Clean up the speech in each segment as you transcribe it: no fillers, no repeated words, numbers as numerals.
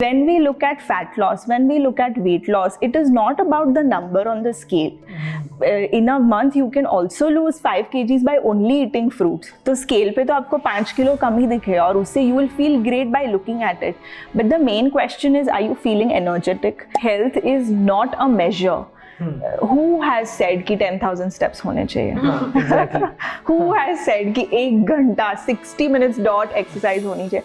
When we look at fat loss, when we look at weight loss, it is not about the number on the scale. In a month you can also lose 5 kgs by only eating fruits. तो scale पे तो आपको 5 kilo कम ही दिखेगा और उससे you will feel great by looking at it. But the main question is, are you feeling energetic? Health is not a measure. Who has said कि 10,000 steps होने चाहिए? Exactly. Who has said कि 1 घंटा 60 minutes dot exercise होनी चाहिए?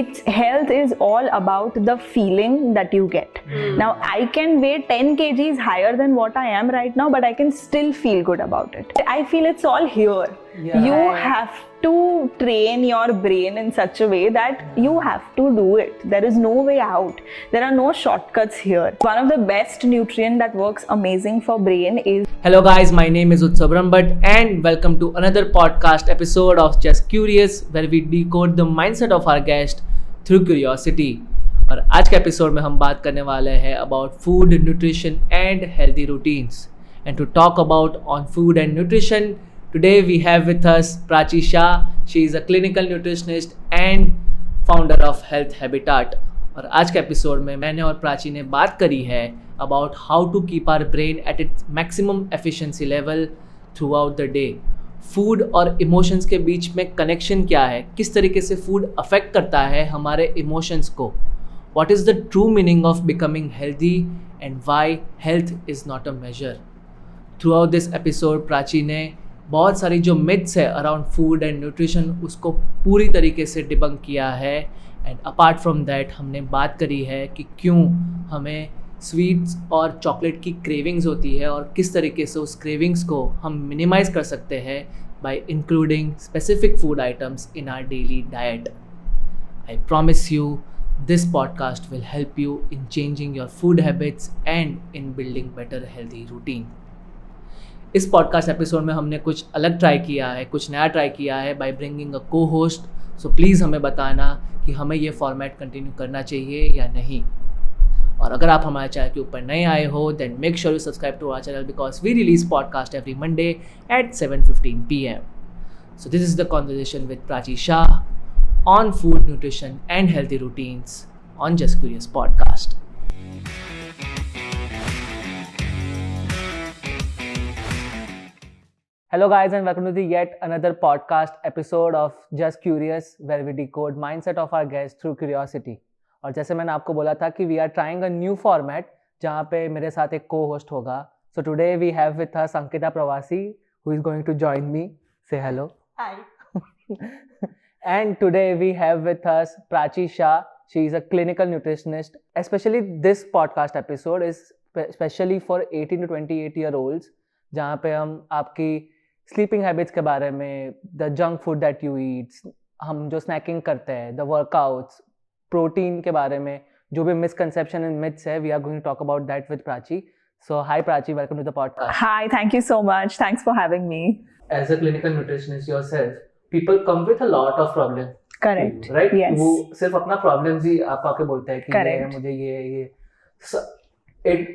It's health is all about the feeling that you get. Now I can weigh 10 kgs higher than what I am right now, but I can still feel good about it. I feel it's all here. Yeah. You have to train your brain in such a way that you have to do it. There is no way out. There are no shortcuts here. One of the best nutrient that works amazing for brain is... Hello guys, my name is Utsav Bhatt and welcome to another podcast episode of Just Curious, where we decode the mindset of our guest through curiosity. और आज के episode में हम बात करने वाले हैं about food, nutrition and healthy routines. And to talk about on food and nutrition, today we have with us Prachi Shah. She is a clinical nutritionist and founder of Health Habitat. और आज के episode में मैंने और प्राची ने बात करी है about how to keep our brain at its maximum efficiency level throughout the day. Food और इमोशंस के बीच में कनेक्शन क्या है, किस तरीके से फूड अफेक्ट करता है हमारे इमोशंस को, what is the true meaning of becoming healthy and why health is not a measure. Throughout this episode Prachi ने बहुत सारी जो मिथ्स है अराउंड फूड एंड न्यूट्रिशन उसको पूरी तरीके से डिबंक किया है. एंड अपार्ट फ्रॉम दैट हमने बात करी है कि क्यों हमें स्वीट्स और चॉकलेट की क्रेविंग्स होती है और किस तरीके से उस क्रेविंग्स को हम मिनिमाइज़ कर सकते हैं by including specific food items in our daily diet. I promise you this podcast will help you in changing your food habits and in building better healthy routine. इस पॉडकास्ट एपिसोड में हमने कुछ अलग try किया है, कुछ नया try किया है बाय ब्रिंगिंग अ को होस्ट. सो प्लीज़ हमें बताना कि हमें ये फॉर्मेट कंटिन्यू करना चाहिए या नहीं. और अगर आप हमारे चैनल के ऊपर नए आए हो then make sure you subscribe to our channel because we release podcast every Monday at 7:15 PM. So this is the conversation with Prachi Shah on food, nutrition and healthy routines on just curious podcast. Hello guys and welcome to the yet another podcast episode of Just Curious, where we decode mindset of our guests through curiosity. और जैसे मैंने आपको बोला था कि we are trying a new format जहाँ पे मेरे साथ एक co-host होगा. So today we have with us Ankita Pravasi who is going to join me. Say hello. Hi. And today we have with us Prachi Shah. She is a clinical nutritionist. Especially this podcast episode is especially for 18 to 28-year-olds जहाँ पे हम आपकी sleeping habits के बारे में, the junk food that you eat, हम जो snaking करते हैं, द वर्कआउट्स, प्रोटीन के बारे में जो भी मिसकंसेप्शन एंड मिथ्स है, we are going to talk about that with Prachi. So hi Prachi, welcome to the podcast. Hi, thank you so much. Thanks for having me. As a clinical nutritionist yourself, people come with a lot of problem. Correct. Right? Yes. वो सिर्फ अपना problems ही आपको आके बोलते हैं कि ये Correct. मुझे ये एक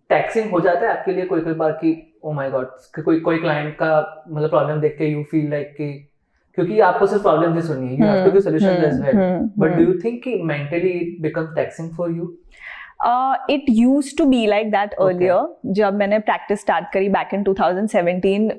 टैक्सिंग हो जाता है आपके लिए कोई बार कि ओ माय गॉड, कोई क्लाइंट का मतलब प्रॉब्लम देख के यू फील लाइक कि क्योंकि आपको सिर्फ प्रॉब्लम ही सुननी है, you have to give solutions as well, but do you think कि mentally it becomes taxing for you? It used to be like that earlier. जब मैंने प्रैक्टिस स्टार्ट करी बैक इन 2017,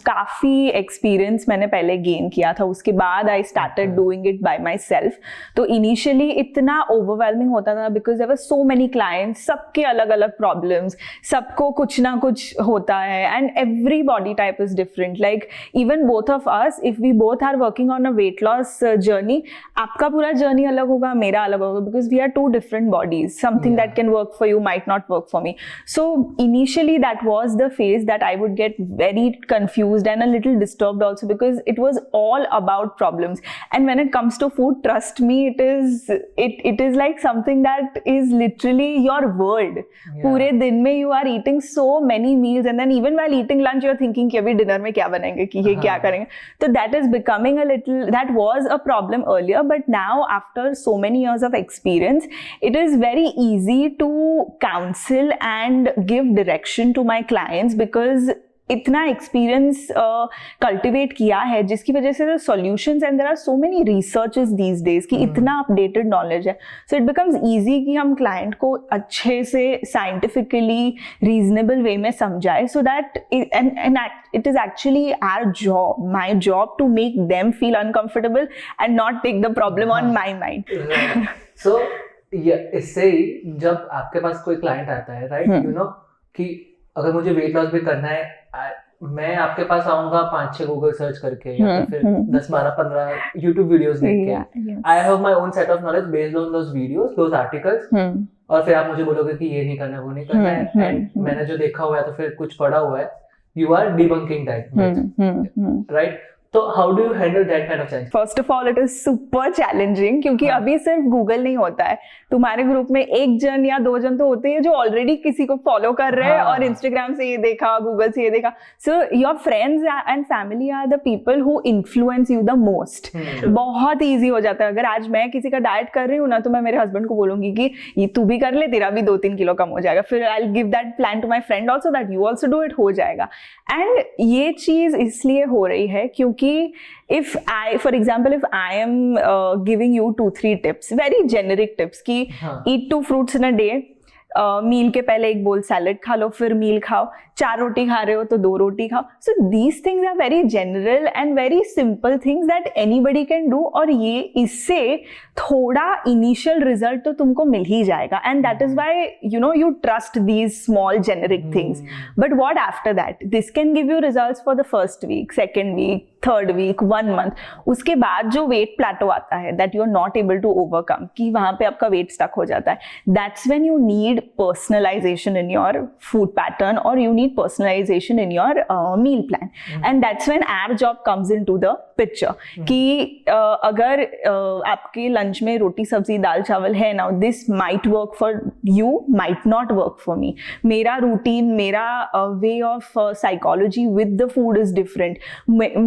काफ़ी एक्सपीरियंस मैंने पहले गेन किया था. उसके बाद I started doing it by myself. तो इनिशियली इतना ओवरवेलमिंग होता था because there were so many clients, सबके अलग अलग प्रॉब्लम्स, सबको कुछ ना कुछ होता है and every body type is different. Like even both of us, if we both are working on a weight loss journey, आपका पूरा जर्नी अलग होगा, मेरा अलग होगा, because we are two different bodies. Something that can work for you might not work for me. So initially that was the phase that I would get very confused and a little disturbed also because it was all about problems. And when it comes to food, trust me, it is like something that is literally your world. पूरे दिन में you are eating so many meals and then even while eating lunch you are thinking कि अभी dinner में क्या बनाएंगे, कि ये क्या करेंगे. So that is becoming a little, that was a problem earlier, but now after so many years of experience, it is very easy to counsel and give direction to my clients because इतना experience cultivate किया है जिसकी वजह से solutions and there are so many researches these days कि इतना updated knowledge है, so it becomes easy कि हम क्लाइंट को अच्छे से साइंटिफिकली रीजनेबल वे में समझाए, so that and it is actually our job, my job, to make them feel uncomfortable and not take the problem on my mind. So इससे ही जब आपके पास कोई क्लाइंट आता है, राइट, यू नो, कि अगर मुझे वेट लॉस भी करना है, मैं आपके पास आऊंगा 5-6 गूगल सर्च करके या फिर 10-12-15 यूट्यूब वीडियोस देख के, I have my own set of knowledge based on those videos, those articles, और फिर आप मुझे बोलोगे कि ये नहीं करना, वो नहीं करना है, एंड मैंने जो देखा हुआ है तो फिर कुछ पढ़ा हुआ है, you are debunking that myth, right? So how do you handle that kind of challenge? First of all, it is super challenging क्योंकि अभी सिर्फ गूगल नहीं होता है, तुम्हारे ग्रुप में 1 जन या 2 जन तो होते हैं जो ऑलरेडी किसी को फॉलो कर रहे हैं और इंस्टाग्राम से ये देखा, गूगल से ये देखा, so your friends and family are the people who influence you the most. बहुत ईजी हो जाता है. अगर आज मैं किसी का डाइट कर रही हूँ ना, तो मैं मेरे हस्बैंड को बोलूंगी कि ये तू भी कर ले, तेरा भी 2-3 किलो कम हो जाएगा, फिर I will give that plan to my friend also that you also do it, हो जाएगा. एंड ये चीज इसलिए हो रही है क्योंकि if I, for example, if I am giving you 2-3 tips, very generic tips कि eat 2 fruits in a day, मील के पहले 1 बोल सैलेड खा लो, फिर मील खाओ, 4 रोटी खा रहे हो तो 2 रोटी खाओ. So these things are very general and very simple things that anybody can do, और ये इससे थोड़ा इनिशियल रिजल्ट तो तुमको मिल ही जाएगा. And that is why you know you trust these small generic things. But what after that, this can give you results for the first week, second week, third week, 1 month. उसके बाद जो weight plateau आता है that you are not able to overcome, कि वहां पे आपका weight stuck हो जाता है, that's when you need personalization in your food pattern or you need personalization in your meal plan. And that's when our job comes into the picture कि अगर आपके लंच में रोटी सब्जी दाल चावल है, now this might work for you, might not work for me. मेरा routine, मेरा way of psychology with the food is different.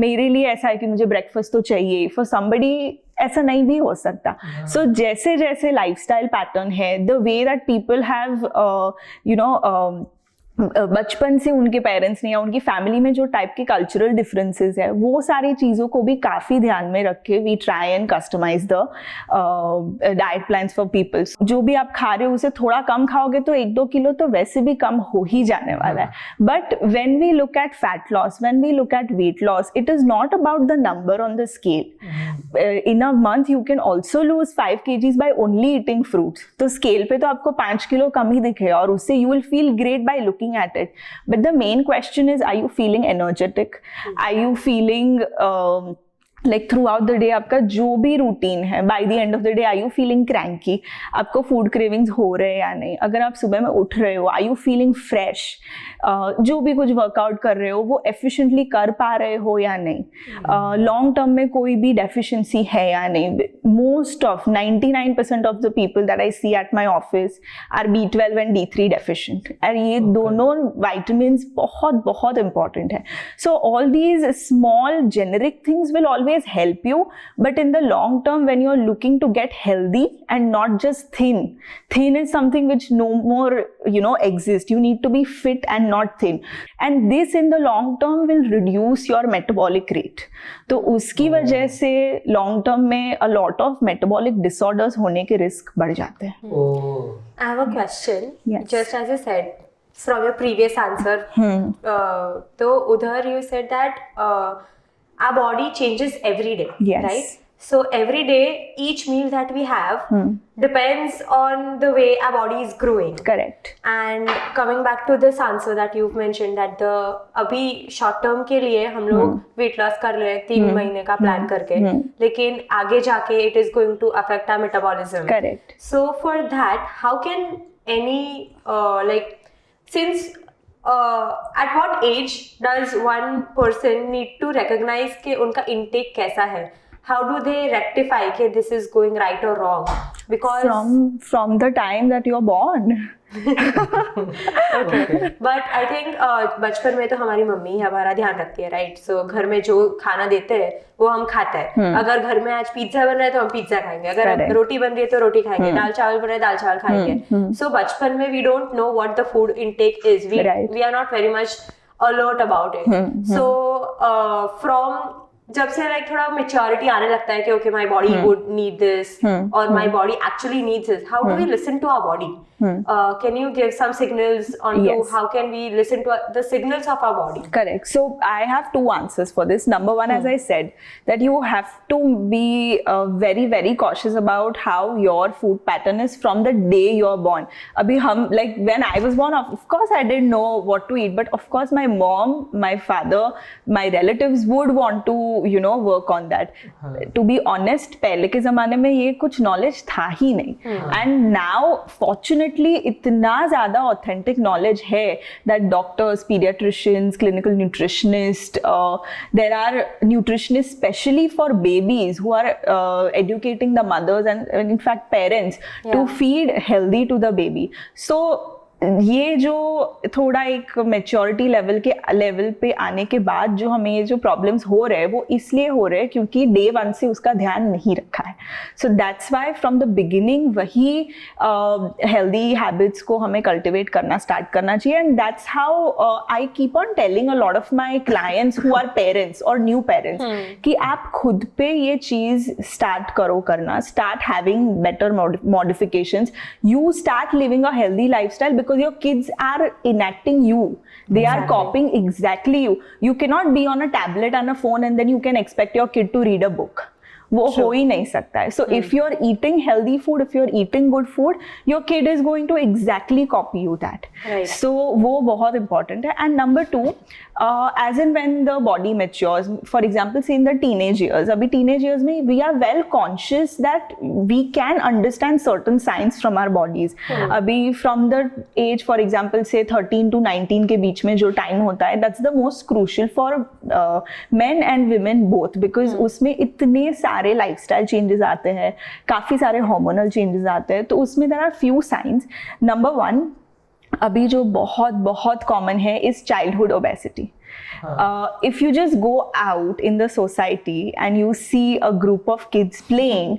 मेरे लिए ऐसा है कि मुझे ब्रेकफास्ट तो चाहिए, for somebody ऐसा नहीं भी हो सकता. सो जैसे जैसे लाइफस्टाइल पैटर्न है, the way that people have you know बचपन से उनके पेरेंट्स ने या उनकी फैमिली में जो टाइप के कल्चरल डिफरेंसेस है, वो सारी चीज़ों को भी काफ़ी ध्यान में रख के we try and customize the diet plans for peoples. जो भी आप खा रहे हो उसे थोड़ा कम खाओगे तो 1-2 किलो तो वैसे भी कम हो ही जाने वाला है. But when we look at fat loss, when we look at weight loss, it is not about the number on the scale. In a month you can also lose 5 kgs by only eating fruits. तो scale पे तो आपको 5 kilo कम ही दिखेगा और उससे you will feel great by looking at it. But the main question is, are you feeling energetic? Are you feeling like throughout the day आपका जो भी रूटीन है, by the end of the day are you feeling cranky? आपको food cravings हो रहे हैं या नहीं? अगर आप सुबह में उठ रहे हो, are you feeling fresh? जो भी कुछ वर्कआउट कर रहे हो वो एफिशिएंटली कर पा रहे हो या नहीं? लॉन्ग टर्म में कोई भी डेफिशिएंसी है या नहीं? Most of 99% of the people that I see at my office are B12 and D3 deficient, और ये दोनों वाइटामिन्स बहुत बहुत इंपॉर्टेंट है. So all these small generic things will always help you, but in the long term when you are looking to get healthy and not just thin is something which no more you know exists. You need to be fit and not thin, and this in the long term will reduce your metabolic rate. तो उसकी वजह से long term में a lot of metabolic disorders होने के risk बढ़ जाते हैं. I have a question. Yes. Just as you said from your previous answer, तो उधर you said that our body changes every day, yes, right? So every day, each meal that we have depends on the way our body is growing. Correct. And coming back to this answer that you've mentioned that the अभी short term के लिए हम लोग weight loss कर रहे हैं 3 महीने का plan करके, लेकिन आगे जाके it is going to affect our metabolism. Correct. So for that, how can any like since at what age does one person need to recognize कि उनका intake कैसा है? How do they rectify कि this is going right or wrong? Because from the time that you're born. okay. But I think बचपन में तो हमारी mummy हमारा ध्यान रखती है, right? So घर में जो खाना देते हैं वो हम खाते हैं. अगर घर में आज पिज्जा बन रहा है तो हम पिज्जा खाएंगे, अगर रोटी बन रही है तो रोटी खाएंगे, दाल चावल बन रहा है दाल चावल खाएंगे. So बचपन में we don't know what the food intake is. We are not very much alert about it. So from जब से like थोड़ा maturity आने लगता है कि okay my body would need this or my body actually needs this, how do we listen to our body? Can you give some signals on Yes. how can we listen to the signals of our body? Correct. So I have two answers for this. Number one, as I said, that you have to be very, very cautious about how your food pattern is from the day you're born. Abhi hum, like when I was born, of course I didn't know what to eat, but of course my mom, my father, my relatives would want to, you know, work on that. To be honest, पहले के ज़माने में ये कुछ knowledge था ही नहीं. And now, fortunately, इतना ज़्यादा authentic knowledge है that doctors, pediatricians, clinical nutritionists, there are nutritionists especially for babies who are educating the mothers and in fact parents to feed healthy to the baby. So ये जो थोड़ा एक maturity level पे आने के बाद जो हमें ये जो प्रॉब्लम्स हो रहे हैं वो इसलिए हो रहे हैं क्योंकि डे वन से उसका ध्यान नहीं रखा है. So that's why from the beginning वही हेल्दी हैबिट्स को हमें कल्टिवेट करना स्टार्ट करना चाहिए. And that's how I keep on telling a lot of my clients who are parents और न्यू पेरेंट्स कि आप खुद पे ये चीज स्टार्ट करो करना. Start having better modifications. You start living a healthy lifestyle because your kids are enacting you. They are copying exactly you. You cannot be on a tablet and a phone and then you can expect your kid to read a book. वो हो ही नहीं सकता है. So if you are eating healthy food, if you are eating good food, your kid is going to exactly copy you that. So वो बहुत important है. And number two, as in when the body matures, for example say in the teenage years, अभी teenage years में we are well conscious that we can understand certain science from our bodies. अभी from the age for example से 13 to 19 के बीच में जो time होता है, that's the most crucial for main and women both, because उसमें इतने सारे लाइफस्टाइल चेंजेस आते हैं, काफी सारे हार्मोनल चेंजेस आते हैं. तो उसमें there are few signs. Number one, अभी जो बहुत बहुत कॉमन है is childhood obesity. If you just go out in the society and you see a group of kids playing,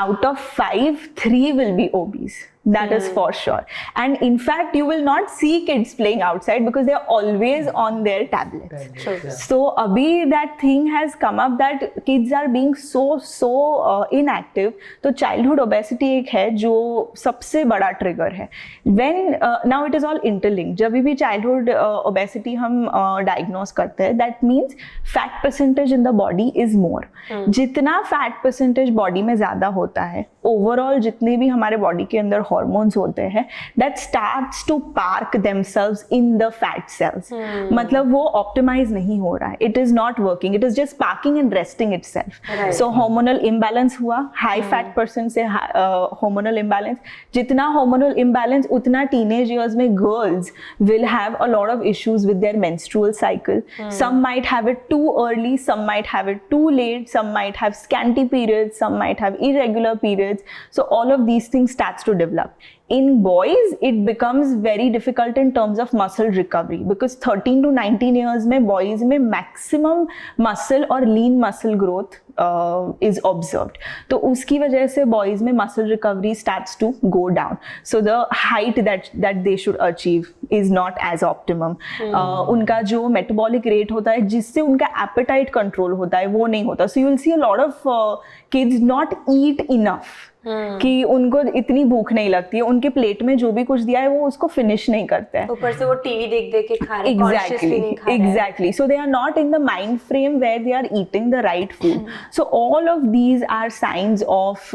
out of 5, 3 will be obese. That is for sure. And in fact, you will not see kids playing outside because they are always on their tablets. So, abhi that thing has come up that kids are being so inactive. तो childhood obesity एक है जो सबसे बड़ा trigger है. When now it is all interlinked. जब भी childhood obesity हम diagnose करते हैं, that means fat percentage in the body is more. जितना fat percentage body में ज़्यादा होता है, overall जितने भी हमारे body के अंदर हॉर्मोन्स होते हैं, that starts to park themselves in the fat cells. मतलब वो optimize नहीं हो रहा है. It is not working. It is just parking and resting itself. So hormonal imbalance हुआ, high fat person से hormonal imbalance. जितना hormonal imbalance उतना teenage years में girls will have a lot of issues with their menstrual cycle. Some might have it too early, some might have it too late, some might have scanty periods, some might have irregular periods. So all of these things starts to develop. In boys, it becomes very difficult in terms of muscle recovery because 13 to 19 years में boys में maximum muscle और lean muscle growth is observed. तो उसकी वजह से boys में muscle recovery starts to go down. So the height that they should achieve is not as optimum. उनका जो metabolic rate होता है जिससे उनका appetite control होता है वो नहीं होता. So you will see a lot of kids not eat enough. कि उनको इतनी भूख नहीं लगती है, उनके प्लेट में जो भी कुछ दिया है वो उसको फिनिश नहीं करते हैं. ऊपर से वो टीवी देख के खा रहे हैं, कॉन्शियसली नहीं खा रहे हैं. Exactly. So they are not in the mind frame where they are eating the right food. So all of these are signs of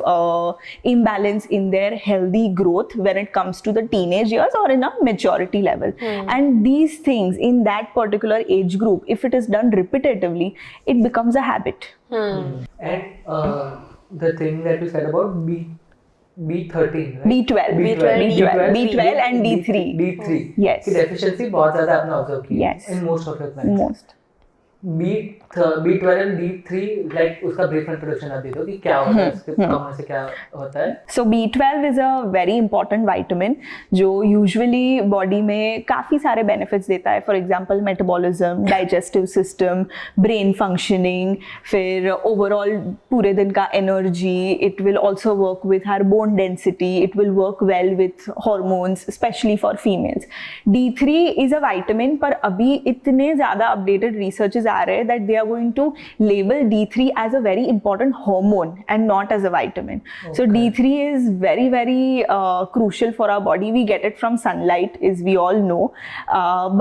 imbalance in their healthy growth when it comes to the teenage years or in a maturity level. And these things in that particular age group, if it is done repetitively, it becomes a habit. And the thing that you said about B13, right? B12 and D3. D3. Yes. की deficiency बहुत ज़्यादा आपने observe की. Yes. In most of your clients. Most. B12 and B3 like उसका brief introduction आप दे दो कि क्या होता है, उसके कम होने से क्या होता है. So B12 is a very important vitamin जो usually body में काफ़ी सारे benefits देता है. For example, metabolism, digestive system, brain functioning, फिर overall पूरे दिन का energy. It will also work with our bone density. It will work well with hormones, especially for females. D3 is a vitamin, पर अभी इतने ज़्यादा updated researches आ रहे हैं that they are going to label D3 as a very important hormone and not as a vitamin. So D3 is very very crucial for our body. We get it from sunlight, as we all know,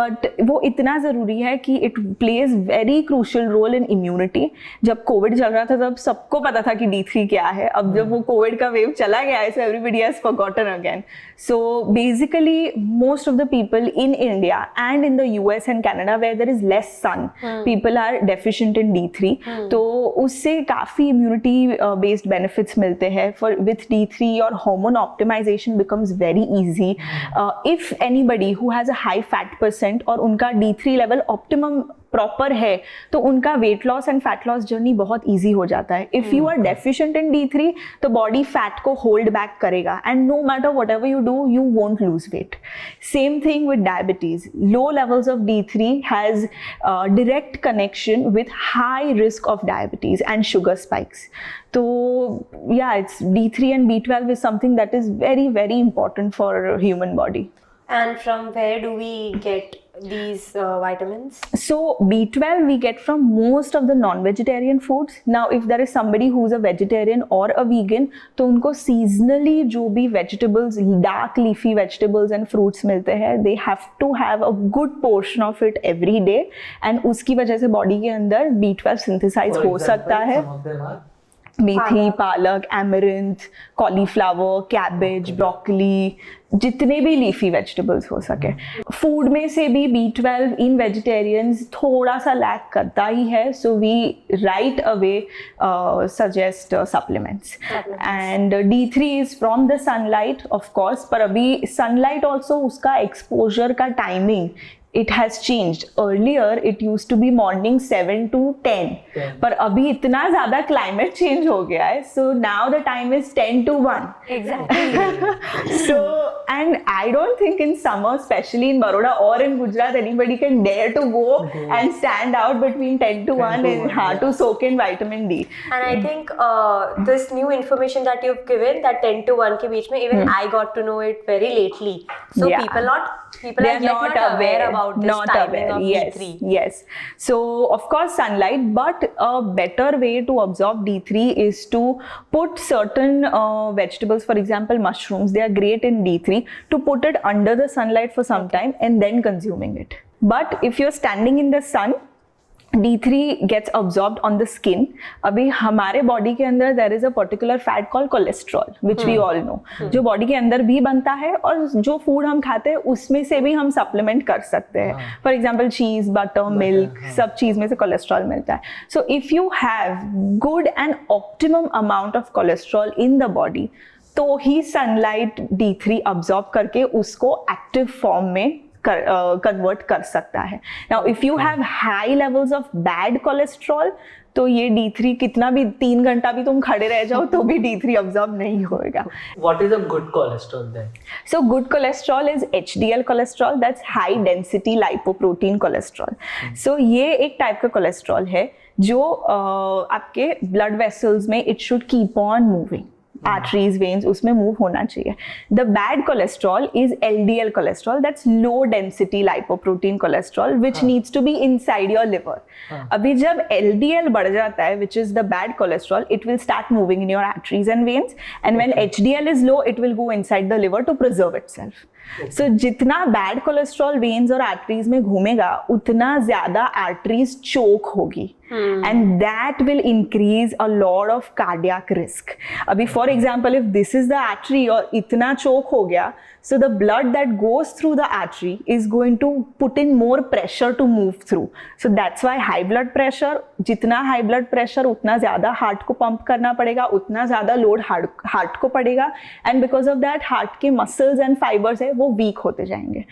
but वो इतना ज़रूरी है कि it plays very crucial role in immunity. जब Covid चल रहा था तब सबको पता था कि D3 क्या है. अब जब वो कोविड का वेव चला गया है, so everybody has forgotten again. So basically most of the people in India and in the US and Canada where there is less sun, people are deficient in D3. तो उससे काफ़ी immunity based benefits मिलते हैं. For with D3 your hormone optimization becomes very easy. If anybody who has a high fat percent और उनका D3 level optimum proper है तो उनका weight loss and fat loss journey बहुत ईजी हो जाता है. If you are deficient in D3 तो बॉडी फैट को होल्ड बैक करेगा and no matter whatever you do you won't lose weight. Same thing with diabetes. Low levels of D3 has direct connection with high risk of diabetes and sugar spikes. So yeah, it's D3 and B12 is something that is very very important for human body. And from where do we get these vitamins? So B12 we get from most of the non-vegetarian foods. Now if there is somebody who's a vegetarian or a vegan तो उनको seasonally जो भी vegetables, dark leafy vegetables and fruits मिलते हैं, they have to have a good portion of it every day and उसकी वजह से body के अंदर B12 synthesize हो सकता है. मेथी, पालक, एमरंथ, कॉलीफ्लावर, कैबेज, ब्रोकली, जितने भी लीफी वेजिटेबल्स हो सके. फूड में से भी B12 इन वेजिटेरियंस थोड़ा सा लैक करता ही है. So we right away suggest supplements. And D3 is from the sunlight of course, पर अभी सनलाइट ऑल्सो उसका एक्सपोजर का timing it has changed. Earlier it used to be morning 7 to 10. पर अभी इतना ज़्यादा climate change हो गया है. So now the time is 10 to 1. Exactly. So and I don't think in summer, especially in Baroda or in Gujarat, anybody can dare to go and stand out between 10 to 1 and to soak in vitamin D. And I think this new information that you've given, that 10 to 1 के बीच में, even I got to know it very lately. So Yeah. people are yet not aware about this timing of D3. Yes. So of course sunlight, but a better way to absorb D3 is to put certain vegetables, for example mushrooms, they are great in D3, to put it under the sunlight for some time and then consuming it. But if you're standing in the sun, D3 gets absorbed on the skin. अभी हमारे body के अंदर there is a particular fat called cholesterol, which we all know, जो body के अंदर भी बनता है और जो फूड हम खाते हैं उसमें से भी हम सप्लीमेंट कर सकते हैं. फॉर एग्जाम्पल चीज, बटर, मिल्क, सब चीज में से कोलेस्ट्रॉल मिलता है. So if you have good and optimum amount of cholesterol in the body तो ही सनलाइट D3 अब्जॉर्ब करके उसको एक्टिव फॉर्म में कन्वर्ट कर सकता है. Now if you have high levels of bad cholesterol तो ये D3 कितना भी 3 घंटा भी तुम खड़े रह जाओ तो भी D3 अब्जॉर्ब नहीं होएगा. What is a good cholesterol then? So good cholesterol is HDL cholesterol, that's high density lipoprotein cholesterol. So ये एक टाइप का कोलेस्ट्रॉल है जो आपके ब्लड वेसल्स में it should keep on moving. arteries, veins, उसमें move होना चाहिए. The bad cholesterol is LDL cholesterol, that's low density lipoprotein cholesterol, which needs to be inside your liver. अभी जब LDL बढ़ जाता है, which is the bad cholesterol, it will start moving in your arteries and veins, and when HDL is low, it will go inside the liver to preserve itself. So जितना bad cholesterol veins और arteries में घूमेगा, उतना ज़्यादा arteries choke होगी. And that will increase a lot of cardiac risk. अभी for example, if this is the artery और इतना choke हो गया, So the blood that goes through the artery is going to put in more pressure to move through. So that's why high blood pressure, जितना high blood pressure उतना ज़्यादा heart को pump करना पड़ेगा, उतना ज़्यादा load heart को पड़ेगा, and because of that heart के muscles and fibers है वो weak होते जाएंगे.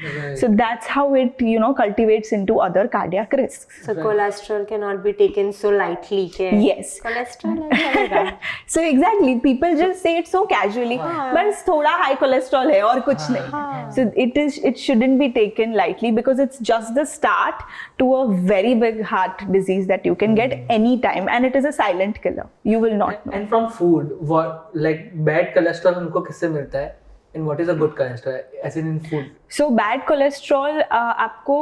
So that's how it cultivates into other cardiac risks. So cholesterol cannot be taken so lightly. Yes. Cholesterol है चलेगा. So exactly, people just say it so casually, बस थोड़ा high cholesterol है और कुछ नहीं. So it shouldn't be taken lightly because it's just the start to a very big heart disease that you can get anytime, and it is a silent killer. You will not know. And from food, what like bad cholesterol हमको किससे मिलता है? And what is a good cholesterol? As in food. So bad cholesterol आपको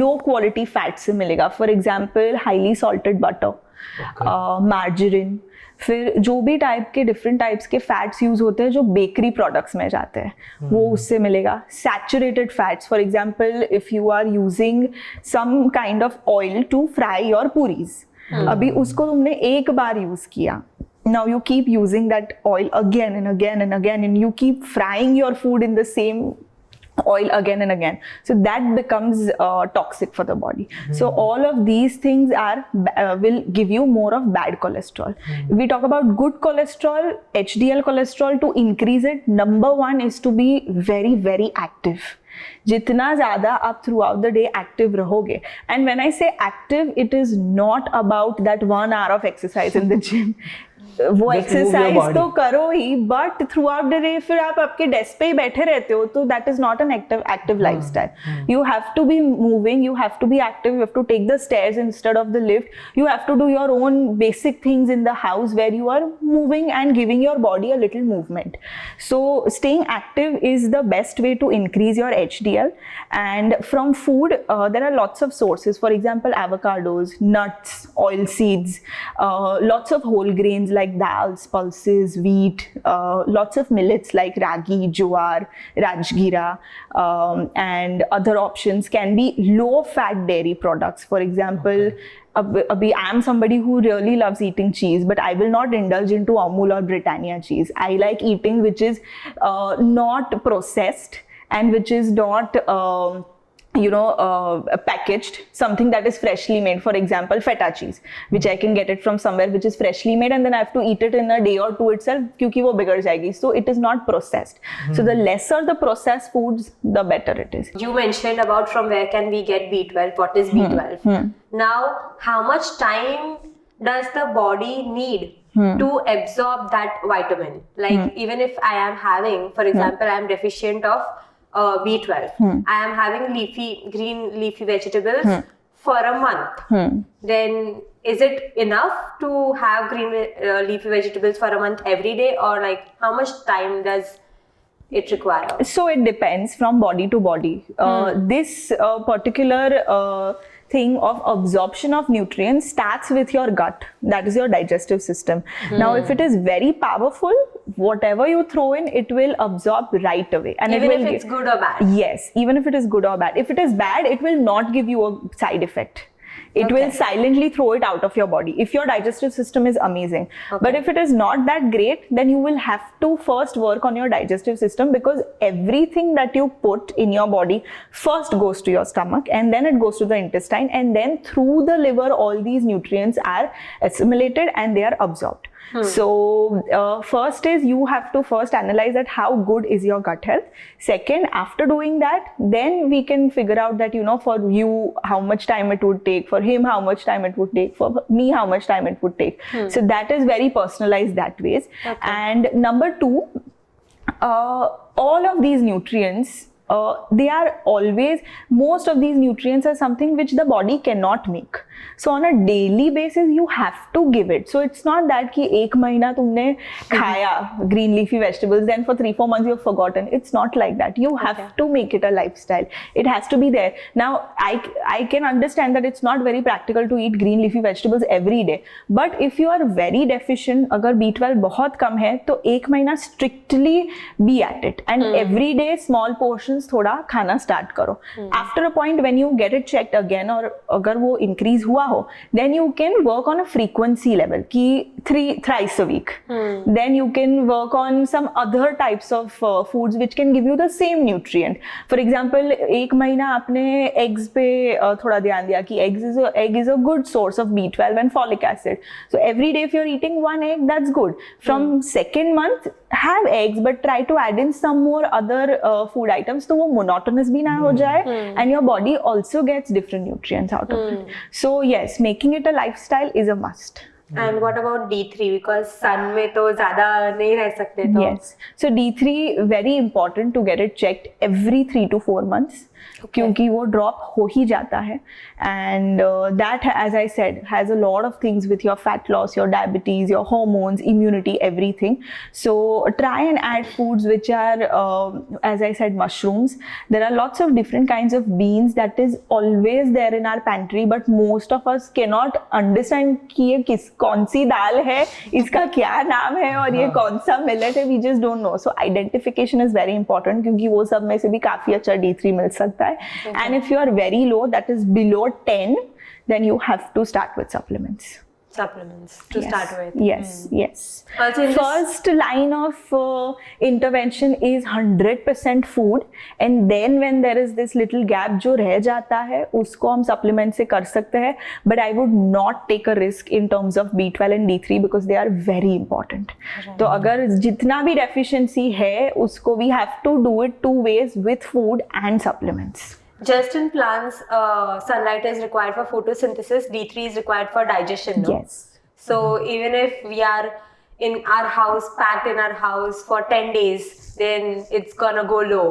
low quality fat से मिलेगा. For example, highly salted butter, margarine. फिर जो भी टाइप के डिफरेंट टाइप्स के फैट्स यूज होते हैं जो बेकरी प्रोडक्ट्स में जाते हैं वो उससे मिलेगा. Saturated fats, for example if you are using some kind of oil to fry your puris, अभी उसको तुमने एक बार यूज किया, now you keep using that oil again and again and again, and you keep frying your food in the same oil again and again, so that becomes toxic for the body. So all of these things are will give you more of bad cholesterol. If we talk about good cholesterol, HDL cholesterol, to increase it, number one is to be very very active. जितना ज़्यादा आप throughout the day active रहोगे, and when I say active, it is not about that 1 hour of exercise in the gym. वो exercise तो करो ही, but throughout the day फिर आप आपके डेस्क पे ही बैठे रहते हो, तो that is not an active lifestyle. You have to be moving, you have to be active, you have to take the stairs instead of the lift, you have to do your own basic things in the house where you are moving and giving your body a little movement. So staying active is the best way to increase your HDL. And from food, there are lots of sources. For example, avocados, nuts, oil seeds, lots of whole grains like dals, pulses, wheat, lots of millets like ragi, jowar, rajgira, and other options can be low fat dairy products. For example, I am somebody who really loves eating cheese, but I will not indulge into Amul or Britannia cheese. I like eating which is not processed and which is not packaged, something that is freshly made. For example, feta cheese, which I can get it from somewhere which is freshly made, and then I have to eat it in a day or two itself क्योंकि वो बिगड़ जाएगी. So it is not processed. So the lesser the processed foods, the better it is. You mentioned about from where can we get B12? What is B12? Now, how much time does the body need to absorb that vitamin? Like even if I am having, for example, I am deficient of B12. I am having green leafy vegetables for a month. Then is it enough to have green leafy vegetables for a month every day, or like how much time does it require? So it depends from body to body. This particular thing of absorption of nutrients starts with your gut, that is your digestive system. Now if it is very powerful, whatever you throw in, it will absorb right away, and even it will if it's good or bad. Yes, even if it is good or bad. If it is bad, it will not give you a side effect. It will silently throw it out of your body if your digestive system is amazing. But if it is not that great, then you will have to first work on your digestive system, because everything that you put in your body first goes to your stomach, and then it goes to the intestine, and then through the liver all these nutrients are assimilated and they are absorbed. So first is you have to first analyze that how good is your gut health. Second, after doing that, then we can figure out that for you how much time it would take, for him how much time it would take, for me how much time it would take. So that is very personalized that ways. And number two, all of these nutrients, they are always, most of these nutrients are something which the body cannot make. So on a daily basis you have to give it. So it's not that कि एक महीना तुमने खाया green leafy vegetables, then for 3-4 months you've forgotten. It's not like that. You have to make it a lifestyle. It has to be there. Now I can understand that it's not very practical to eat green leafy vegetables every day. But if you are very deficient, अगर B12 बहुत कम है, तो एक महीना strictly be at it. And every day small portions portions थोड़ा खाना start करो. After a point when you get it checked again, और अगर वो इंक्रीज हुआ हो, then you can work on a frequency level कि thrice a week. Then you can work on some other types of foods which can give you the same nutrient. For example, एक महीना आपने eggs पे थोड़ा ध्यान दिया कि egg is a good source of B12 and folic acid. So every day if you're eating one egg, that's good. From second month, have eggs, but try to add in some more other food items तो वो monotonous भी ना हो जाए, and your body also gets different nutrients out of it. So yes, making it a lifestyle is a must. And what about D3? Because sun में तो ज़्यादा नहीं रह सकते तो. Yes. So D3 very important to get it checked every 3 to 4 months. क्योंकि वो drop हो ही जाता है, and that as I said has a lot of things with your fat loss, your diabetes, your hormones, immunity, everything. So try and add foods which are as I said, mushrooms. There are lots of different kinds of beans that is always there in our pantry, but most of us cannot understand कि ये कौन सी दाल है, इसका क्या नाम है और ये कौन सा मिलेट है. We just don't know. So identification is very important क्योंकि वो सब में से भी काफी अच्छा D3 मिल सकता है. And if you are very low, that is below 10, then you have to start with supplements to start with. Yes. Also First line of intervention is 100% food, and then when there is this little gap जो रह जाता है उसको हम supplement से कर सकते हैं, but I would not take a risk in terms of B12 and D3 because they are very important. तो अगर जितना भी deficiency है उसको we have to do it 2 ways, with food and supplements. Just in plants, sunlight is required for photosynthesis. D3 is required for digestion. No? Yes. So even if we are in our house, packed in our house for 10 days, then it's gonna go low.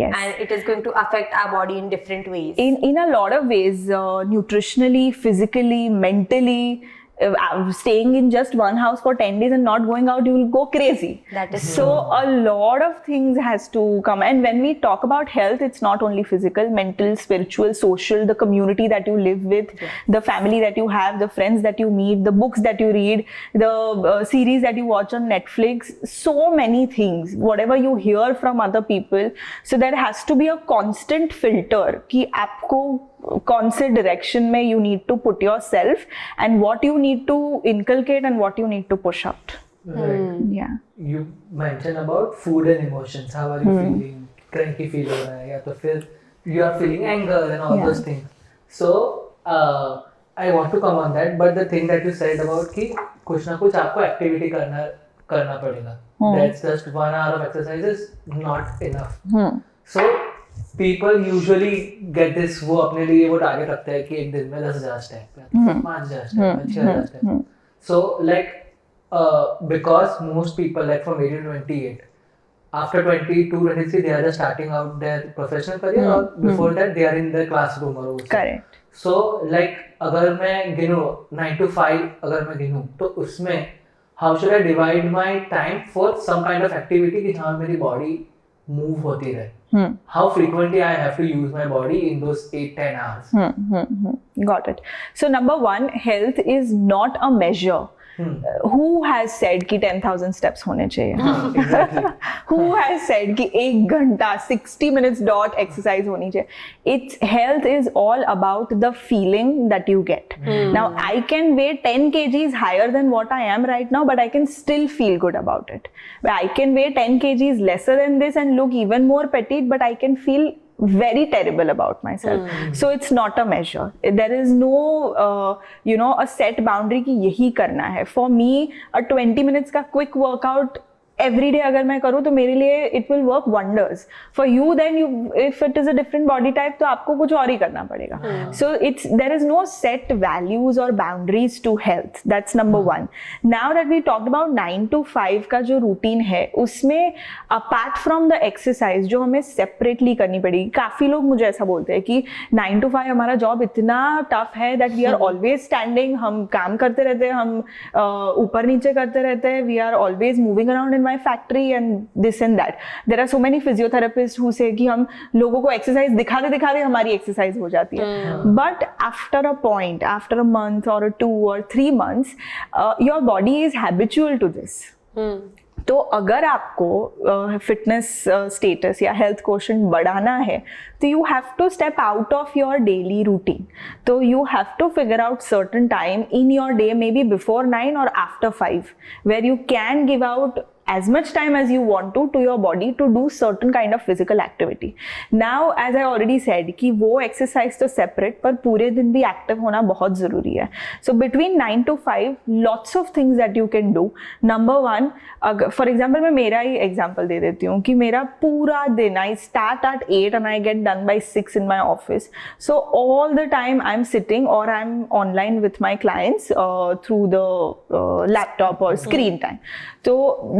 Yes. And it is going to affect our body in different ways. In a lot of ways, nutritionally, physically, mentally. Staying in just one house for 10 days and not going out, you will go crazy. That is so a lot of things has to come, and when we talk about health, it's not only physical, mental, spiritual, social, the community that you live with, the family that you have, the friends that you meet, the books that you read, the series that you watch on Netflix, so many things, whatever you hear from other people. So there has to be a constant filter कि आपको कौन से direction में you need to put yourself and what you need to inculcate and what you need to push out. Right. Yeah. You mentioned about food and emotions. How are you feeling? Cranky feel हो रहा है या तो फिर you are feeling anger and all those things. So I want to come on that, but the thing that you said about कि कुछ ना कुछ आपको एक्टिविटी करना पड़ेगा. That's just 1 hour of exercise is not enough. So people usually get this, वो अपने लिए वो टारगेट रखते हैं कि एक दिन में 10,000 step, 5,000 step, 6,000 step. So like because most people like from 18 to 28, after 22, 23 they are just starting out their professional career, or before that they are in their classroom or also. Correct. So like अगर मैं गिनूँ 9 to 5 अगर मैं गिनूँ तो उसमें how should I divide my time for some kind of activity कि जहाँ मेरी body move होती रहे. How frequently I have to use my body in those 8-10 hours. Got it. So number 1, health is not a measure. Who has said कि 10,000 steps होने चाहिए? Exactly. Who has said कि 1 घंटा 60 minutes dot exercise होनी चाहिए? It's health is all about the feeling that you get. Now I can weigh 10 kgs higher than what I am right now, but I can still feel good about it. I can weigh 10 kgs lesser than this and look even more petite, but I can feel very terrible about myself. So it's not a measure. There is no a set boundary कि यही करना है. For me, a 20 minutes का quick workout every day अगर मैं करूँ तो मेरे लिए it will work wonders. For you then if it is a different body type तो आपको कुछ और ही करना पड़ेगा. So there is no set values or boundaries to health. That's number 1. Now that we talked about 9 to 5 का जो routine है उसमें apart from the exercise जो हमें separately करनी पड़ेगी. काफी लोग मुझे ऐसा बोलते हैं कि 9 to 5 हमारा job इतना tough है that we are always standing, हम काम करते रहते हैं, हम ऊपर नीचे करते रहते हैं, we are always moving around in my factory and this and that. There are so many physiotherapists who say कि हम लोगों को exercise दिखाते दिखाते हमारी exercise हो जाती है. But after a point, after a month or 2 or 3 months, your body is habitual to this. तो अगर आपको फिटनेस स्टेटस या हेल्थ क्वोशंट बढ़ाना है तो you have to step out of your daily routine. तो you have to figure out certain time in your day, maybe before 9 or after 5, where you can give out as much time as you want to your body to do certain kind of physical activity. Now as I already said कि वो exercise तो separate, पर पूरे दिन भी active होना बहुत ज़रूरी है. So between 9 to 5 lots of things that you can do. Number 1, for example मैं मेरा ही example दे देती हूँ कि मेरा पूरा दिन I start at 8 and I get done by 6 in my office. So all the time I'm sitting or I'm online with my clients through the laptop or screen time. तो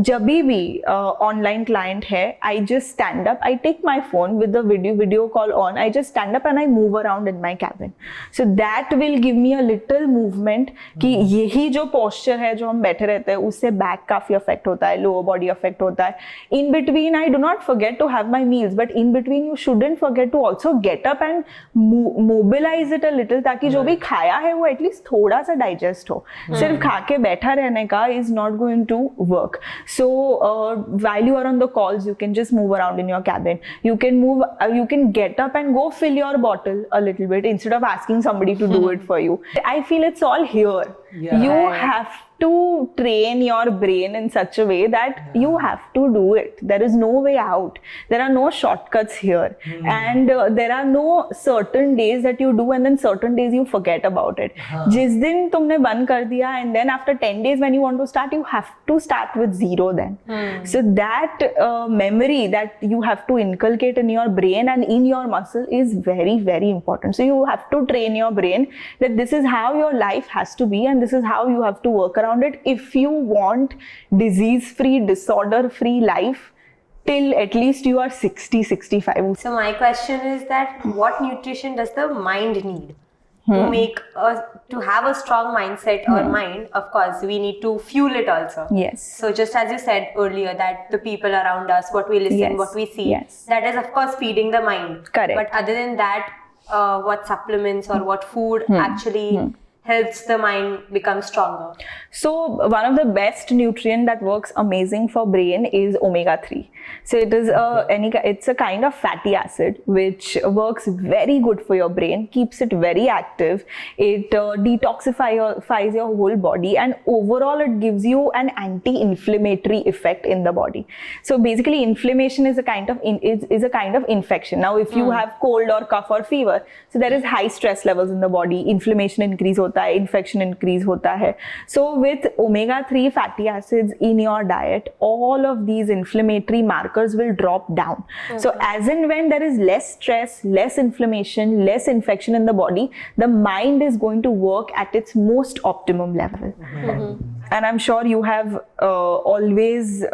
जब भी ऑनलाइन क्लाइंट है, I just stand up, I take my phone with the video call on, I just stand up and I move around in my cabin. So that will give me a little movement कि यही जो posture है जो हम बैठे रहते हैं उससे बैक काफी अफेक्ट होता है, लोअर बॉडी अफेक्ट होता है. In between I do not forget to have my meals, but in between you shouldn't forget to also get up and mobilize it a little, ताकि जो भी खाया है वो एटलीस्ट थोड़ा सा डाइजेस्ट हो. सिर्फ खा के बैठा रहने का is not going to work. So while you are on the calls, you can just move around in your cabin. You can get up and go fill your bottle a little bit instead of asking somebody to do it for you. I feel it's all here. Yeah. You have to train your brain in such a way that you have to do it. There is no way out. There are no shortcuts here. And there are no certain days that you do and then certain days you forget about it. जिस दिन तुमने बंद कर दिया and then after 10 days when you want to start, you have to start with 0 then. So that memory that you have to inculcate in your brain and in your muscle is very, very important. So you have to train your brain that this is how your life has to be and this is how you have to work around it if you want disease-free, disorder-free life till at least you are 60-65. So my question is that what nutrition does the mind need to have a strong mindset or mind? Of course, we need to fuel it also. Yes. So just as you said earlier that the people around us, what we listen, Yes. what we see, Yes. that is of course feeding the mind. Correct. But other than that, what supplements or what food actually helps the mind become stronger? So one of the best nutrient that works amazing for brain is omega-3. So it is it's a kind of fatty acid which works very good for your brain, keeps it very active. It detoxifies your whole body and overall it gives you an anti-inflammatory effect in the body. So basically inflammation is a kind of infection. Now if you have cold or cough or fever, so there is high stress levels in the body, inflammation increase होता है, infection increase होता है. So with omega-3 fatty acids in your diet, all of these inflammatory markers will drop down. So as and when there is less stress, less inflammation, less infection in the body, the mind is going to work at its most optimum level. And I'm sure you have always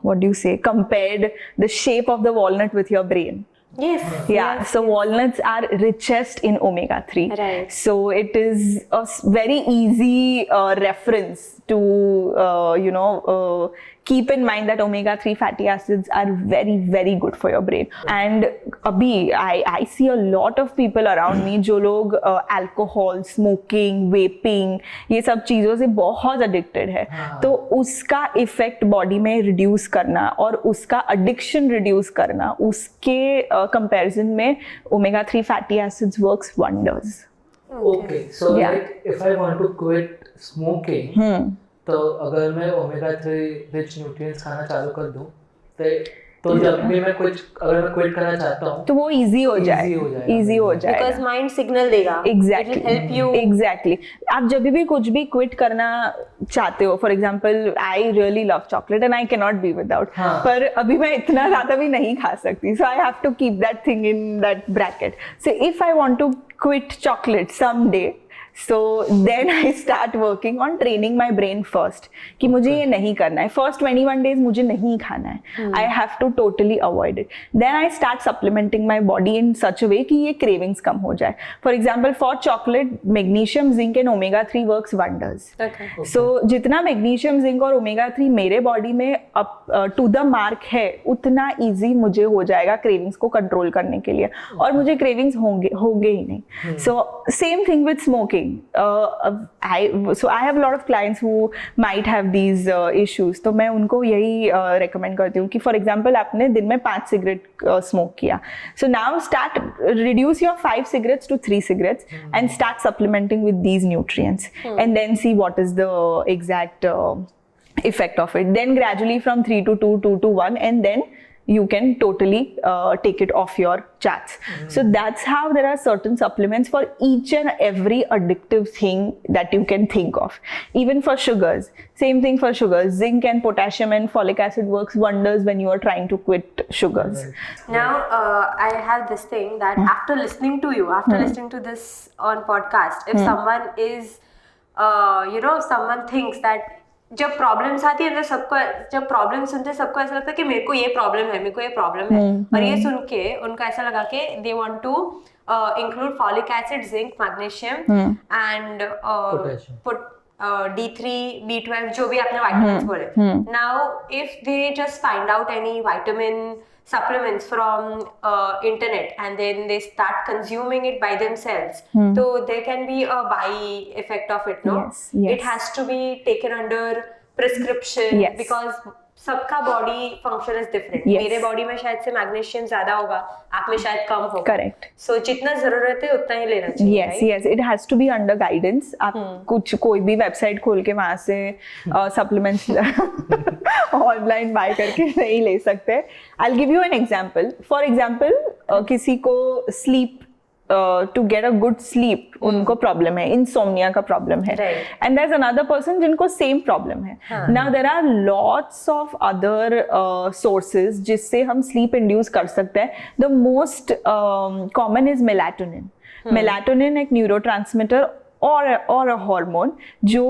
what do you say, compared the shape of the walnut with your brain. Yes. Yeah, so walnuts are richest in omega-3. Right. So it is a very easy reference to keep in mind that omega-3 fatty acids are very, very good for your brain. And abhi I see a lot of people around me जो लोग alcohol, smoking, vaping ये सब चीज़ों से बहुत addicted है. तो उसका effect body में reduce करना और उसका addiction reduce करना, उसके comparison में omega-3 fatty acids works wonders. Okay, so Yeah. like if I want to quit smoking, तो अगर मैं ओमेगा 3 रिच न्यूट्रिएंट्स खाना चालू कर दूं तो जब भी मैं अगर मैं क्विट करना चाहता हूं तो वो easy हो जाए. Because mind signal देगा. Exactly. It will help you. Exactly. आप जब भी कुछ भी क्विट करना चाहते हो, for example I really love chocolate and I can not be without, पर अभी मैं इतना ज्यादा भी नहीं खा सकती, so I have to keep that thing in that bracket. So if I want to quit chocolate some day, so then I start working on training my brain first कि मुझे ये नहीं करना है, first 21 days मुझे नहीं खाना है, I have to totally avoid it. Then I start supplementing my body in such a way कि ये cravings कम हो जाए. For example, for chocolate, magnesium, zinc and omega-3 works wonders. Okay. So जितना magnesium, zinc और omega-3 मेरे body में to the mark है, उतना easy मुझे हो जाएगा cravings को control करने के लिए, और मुझे cravings होंगे ही नहीं. So same thing with smoking. I have a lot of clients who might have these issues. तो मैं उनको यही recommend करती हूँ कि for example आपने दिन में 5 cigarette smoke किया. So now reduce your 5 cigarettes to 3 cigarettes and start supplementing with these nutrients and then see what is the exact effect of it. Then gradually from 3 to 2, 2 to 1, and then you can totally take it off your charts. So that's how there are certain supplements for each and every addictive thing that you can think of. Even for sugars, same thing for sugars. Zinc and potassium and folic acid works wonders when you are trying to quit sugars. Now, I have this thing that after listening to you, after listening to this on podcast, if someone is, someone thinks that जब problems आती है सबको, जब problem सुनते हैं सबको ऐसा लगता है कि मेरे को ये प्रॉब्लम है, मेरे को ये प्रॉब्लम है, और ये सुन के उनका ऐसा लगा कि they want to include folic acid, zinc, magnesium and D3, B12, जो भी आपने विटामिन्स बोले. Now if they just find out any vitamin supplements from internet and then they start consuming it by themselves, so there can be a by effect of it, no? Yes, yes. It has to be taken under prescription, yes. because सबका body function is different. Yes. मेरे body में शायद से magnesium ज्यादा होगा, आप में शायद कम होगा. करेक्ट. सो जितना जरूरत है उतना ही लेना चाहिए. Yes yes, it has to be under guidance. आप कुछ कोई भी वेबसाइट खोल के वहां से सप्लीमेंट्स ऑनलाइन बाय करके नहीं ले सकते. I will give you an example. For example किसी को sleep to get a good sleep उनको प्रॉब्लम है, इंसोम्निया का प्रॉब्लम है, and there is another person जिनको सेम प्रॉब्लम है. Now there are lots of other sources जिससे हम स्लीप इंड्यूस कर सकते हैं. The most common is melatonin. Melatonin एक न्यूरोट्रांसमीटर और हार्मोन जो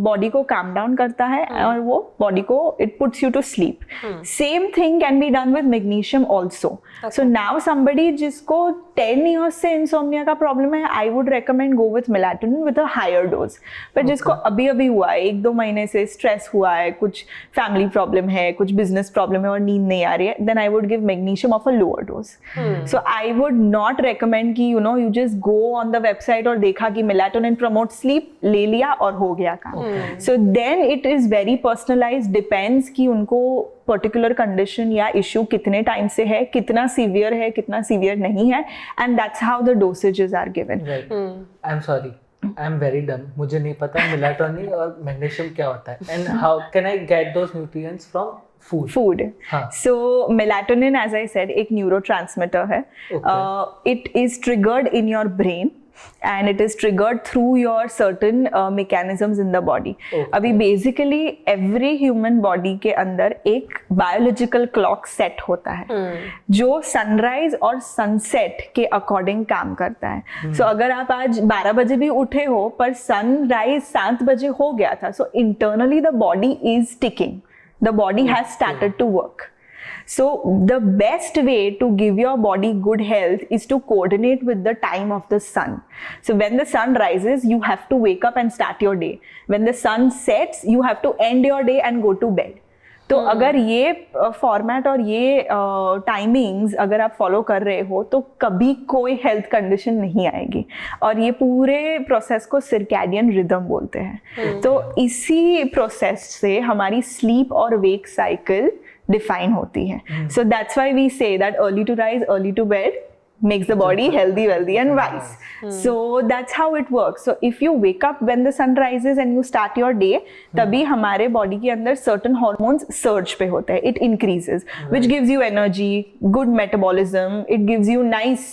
बॉडी को काम डाउन करता है और वो बॉडी को it puts you to sleep. Same thing can be done with magnesium also. So now somebody जिसको 10 years से इंसोम्निया का प्रॉब्लम है, I would recommend go with melatonin with a higher dose. पर जिसको अभी हुआ है, 1-2 महीने से स्ट्रेस हुआ है, कुछ फैमिली प्रॉब्लम है, कुछ बिजनेस प्रॉब्लम है और नींद नहीं आ रही है, then I would give magnesium of a lower dose. So I would not recommend कि you just go on the website और देखा कि मेलाटोनिन प्रमोट स्लीप, ले लिया और हो गया काम. So then it is very personalised, depends कि उनको पर्टिकुलर कंडीशन या इश्यू कितने टाइम से है, कितना सीवियर है, कितना सीवियर नहीं है, and that's how the dosages are given. I am sorry, I am very dumb. मुझे नहीं पता मेलाटोनिन और मैग्नीशियम क्या होता है, and how can I get those nutrients from food. So melatonin, as I said, एक neurotransmitter है. It is triggered in your brain and it is triggered through your certain mechanisms in the body. अभी basically every human body के अंदर एक biological clock set होता है जो sunrise और sunset के according काम करता है. So अगर आप आज 12 बजे भी उठे हो पर sunrise 7 बजे हो गया था, so internally the body is ticking. The body has started to work. So the best way to give your body good health is to coordinate with the time of the sun. So when the sun rises, you have to wake up and start your day. When the sun sets, you have to end your day and go to bed. तो अगर ये format और ये timings अगर आप follow कर रहे हो तो कभी कोई हेल्थ कंडीशन नहीं आएगी. और ये पूरे प्रोसेस को सर्कैडियन रिदम बोलते हैं. तो इसी प्रोसेस से हमारी स्लीप और वेक साइकिल डिफाइन होती है. So that's why we say that early to rise, early to bed makes the body healthy, wealthy and wise. So that's how it works. So if you wake up when the sun rises and you start your day, तभी हमारे body के अंदर certain hormones surge पे होते हैं. It increases, which gives you energy, good metabolism. It gives you nice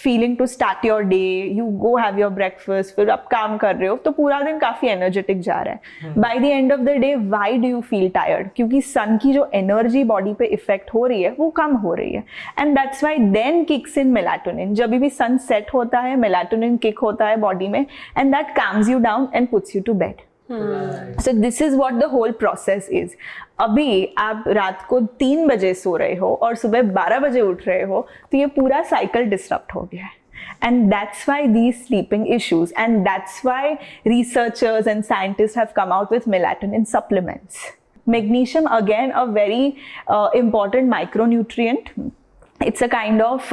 feeling to start your day. You go have your breakfast, फिर आप काम कर रहे हो तो पूरा दिन काफी energetic जा रहा है. By the end of the day, why do you feel tired? क्योंकि sun की जो energy body पे effect हो रही है वो कम हो रही है. And that's why then kicks in melatonin. जब भी सन सेट होता है मेलाटोनिन किक होता है बॉडी में and that calms you down and puts you to bed. So this is what the whole process is. अभी आप रात को 3 बजे सो रहे हो और सुबह 12 बजे उठ रहे हो तो ये पूरा साइकिल डिस्टर्ब हो गया है. And that's why these sleeping issues, and that's why researchers and scientists have come out with melatonin supplements. Magnesium, again, a very important micronutrient. it's a kind of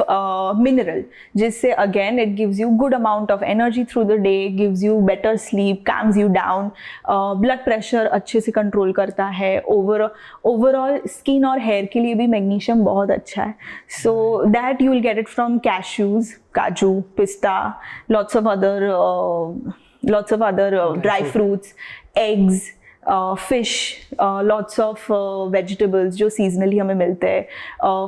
mineral जिससे again it gives you good amount of energy through the day, gives you better sleep, calms you down, blood pressure अच्छे से control करता है, overall skin और hair के लिए भी magnesium बहुत अच्छा है. So that you will get it from cashews, kaju, pista, lots of other dry fruits, eggs, fish, lots of vegetables जो सीजनली हमें मिलते हैं,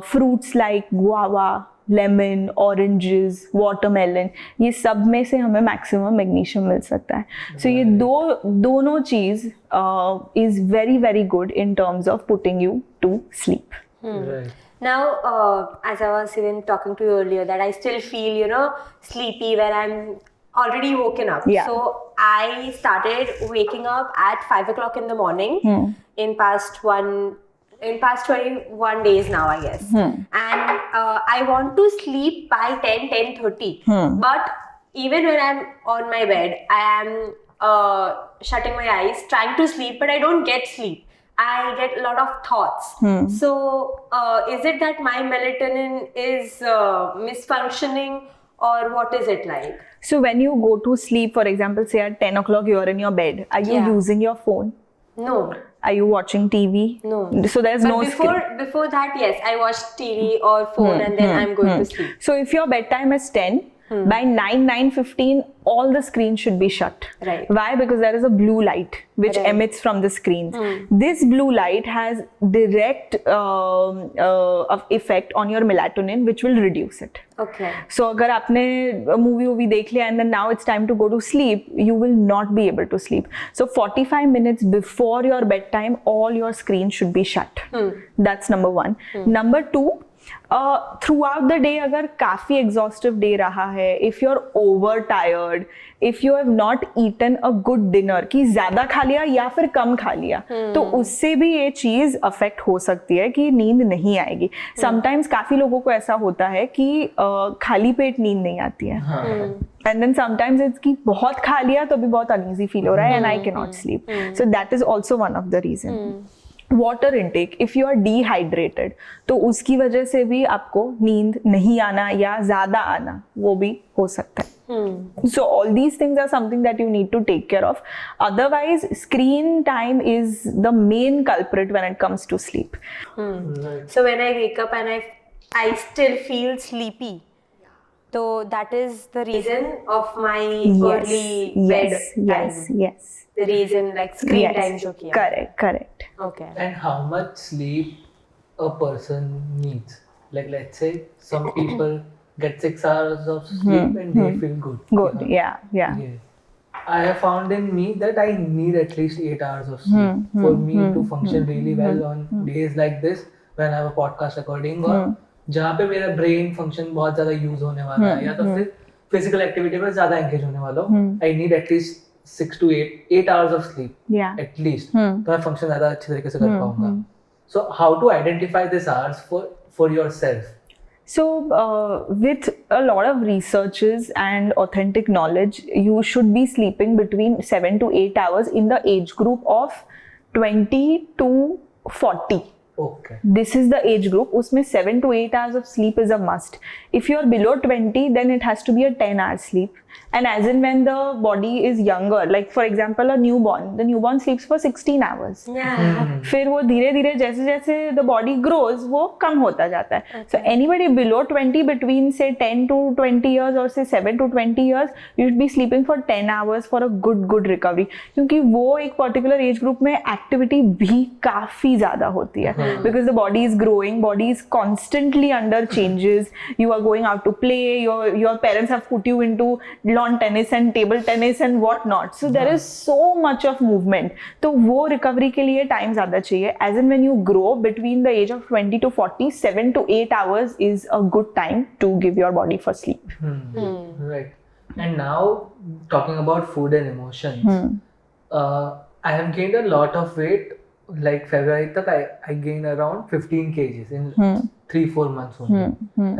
fruits like guava, lemon, oranges, watermelon, ये सब में से हमें मैक्सिमम मैग्नीशियम मिल सकता है. सो ये दोनों चीज़ is very very good in terms of putting you to sleep. Now, as I was even talking to you earlier, that I still feel, sleepy when I'm already woken up. Yeah. So I started waking up at 5 o'clock in the morning in past 21 days now, I guess. And I want to sleep by 10:30. But even when I'm on my bed, I am shutting my eyes, trying to sleep, but I don't get sleep. I get a lot of thoughts. So is it that my melatonin is misfunctioning, or what is it like? So when you go to sleep, for example, say at 10 o'clock you are in your bed, are you using your phone? No. Are you watching TV? No. So there's But no screen. before that, yes, I watched TV or phone and then I'm going to sleep. So if your bedtime is 10, by 9:15 all the screens should be shut. Right. Why? Because there is a blue light which Right. emits from the screens. This blue light has direct effect on your melatonin, which will reduce it. Okay. So अगर आपने movie देख लिया and then now it's time to go to sleep, you will not be able to sleep. So 45 minutes before your bedtime, all your screens should be shut. That's number one. Number two, throughout the day अगर काफी exhaustive day रहा है, if you're over tired, if you have not eaten a good dinner, कि ज्यादा खा लिया या फिर कम खा लिया, तो उससे भी ये चीज affect हो सकती है कि नींद नहीं आएगी. Sometimes काफी लोगों को ऐसा होता है कि खाली पेट नींद नहीं आती है. And then sometimes it's कि बहुत खा लिया तो भी बहुत uneasy feel हो रहा है and I cannot sleep. So that is also one of the reason. Water intake, if you are dehydrated तो उसकी वजह से भी आपको नींद नहीं आना या ज्यादा आना वो भी हो सकता है. So all these things are something that you need to take care of. Otherwise screen time is the main culprit when it comes to sleep. So when I wake up and I still feel sleepy, so that is the reason of my early bed time. Yes. The reason, like screen time jo kiya. Correct. Okay. And how much sleep a person needs? Like let's say some people get 6 hours of sleep and they feel good. Good. you know? Yeah. I have found in me that I need at least 8 hours of sleep for me to function really well on days like this when I have a podcast recording or जहाँ पे मेरा brain function बहुत ज़्यादा use होने वाला है या तो फिर physical activity में ज़्यादा engage होने वाला हो. I need at least 6 to 8 hours of sleep. Yeah. At least. तो मैं function ज़्यादा अच्छे तरीके से कर पाऊँगा. So how to identify these hours for yourself? So with a lot of researches and authentic knowledge, you should be sleeping between 7 to 8 hours in the age group of 20 to 40. Okay. This is the age group. उसमें 7 to 8 hours of sleep is a must. If you are below 20, then it has to be a 10-hour sleep. And as in when the body is younger, like for example a newborn, the newborn sleeps for 16 hours. Yeah. फिर वो धीरे धीरे जैसे जैसे the body grows वो कम होता जाता है. So anybody below 20, between say 10 to 20 years or say 7 to 20 years, you should be sleeping for 10 hours for a good recovery. क्योंकि वो एक particular age group में activity भी काफी ज़्यादा होती है. Because the body is growing, body is constantly under changes. You are going out to play. Your parents have put you into lawn tennis and table tennis and what not. So there is so much of movement. तो वो recovery के लिए time ज़्यादा चाहिए. As in when you grow between the age of 20 to 40, 7 to 8 hours is a good time to give your body for sleep. Right. And now talking about food and emotions, I have gained a lot of weight. Like February तक I gained around 15 kgs in 3-4 months only.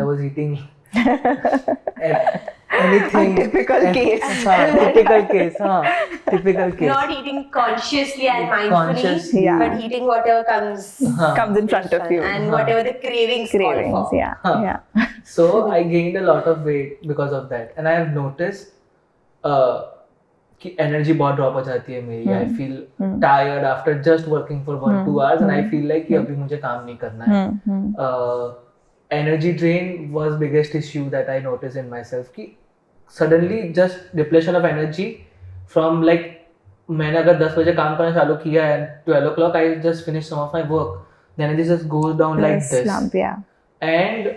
I was eating anything. typical case. Typical case. Typical case. Not eating consciously and mindfully, Conscious, yeah. but eating whatever comes Comes in front of you. and whatever the cravings call Cravings, for. yeah. So I gained a lot of weight because of that, and I have noticed कि energy बहुत drop हो जाती है मेरी. I feel tired after just working for 1-2 hours, and I feel like कि अभी मुझे काम नहीं करना है. Energy drain was biggest issue that I noticed in myself कि suddenly just depletion of energy from like मैंने अगर 10 बजे काम करना चालू किया है 12 o'clock I just finish some of my work, the energy just goes down like this. Slump, yeah. And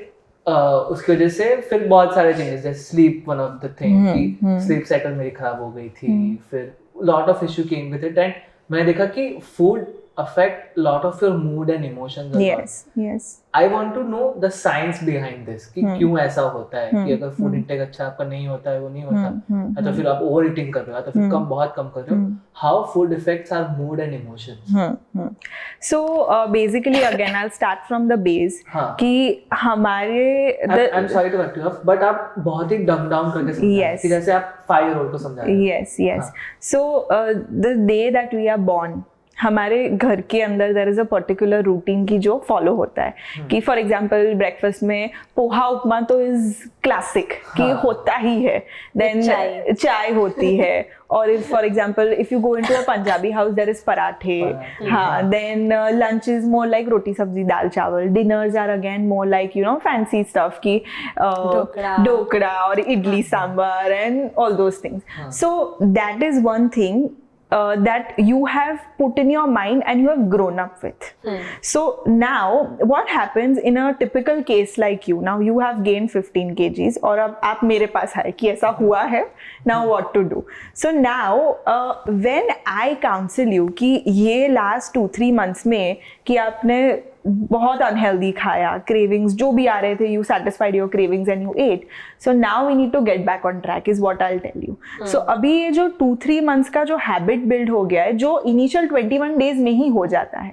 उसकी वजह से फिर बहुत सारे चेंजेस जैसे sleep one of the thing कि स्लीप साइकिल मेरी खराब हो गई थी. फिर lot of issue came with it, and मैंने देखा कि food affect lot of your mood and emotions. Yes. I want to know the science behind this कि क्यों ऐसा होता है कि अगर फूड इंटेक अच्छा आपका नहीं होता है, वो नहीं होता तो फिर आप ओवर ईटिंग कर रहे हो तो फिर बहुत कम कर रहे हो. How food affects our mood and emotions. So basically again I'll start from the base कि हमारे I'm sorry to cut you off, but आप बहुत ही डम डाउन करके समझा रहे हैं कि जैसे आप 5-year-old को समझा रहे हैं. Yes. So the day that we are born, हमारे घर के अंदर there is a particular routine की जो फॉलो होता है कि फॉर एग्जांपल ब्रेकफास्ट में पोहा उपमा तो इज क्लासिक कि होता ही है. देन चाय होती है, और if for example if you go into a Punjabi house there is parathe. Then lunch is more like roti sabzi dal chawal. Dinners are again more like fancy stuff ki dokra or idli sambar and all those things. So that is one thing that you have put in your mind and you have grown up with. So now what happens in a typical case like you, now you have gained 15 kgs और अब आप मेरे पास आए कि ऐसा हुआ है, now what to do. So now when I counsel you कि ये last 2-3 months में कि आपने बहुत अनहेल्दी खाया, क्रेविंग्स जो भी आ रहे थे, you satisfied your cravings and you ate. So now we need to get back on track is what I will tell you. So अभी ये जो 2-3 मंथ्स का जो हैबिट बिल्ड हो गया है, जो इनिशियल 21 डेज में ही हो जाता है,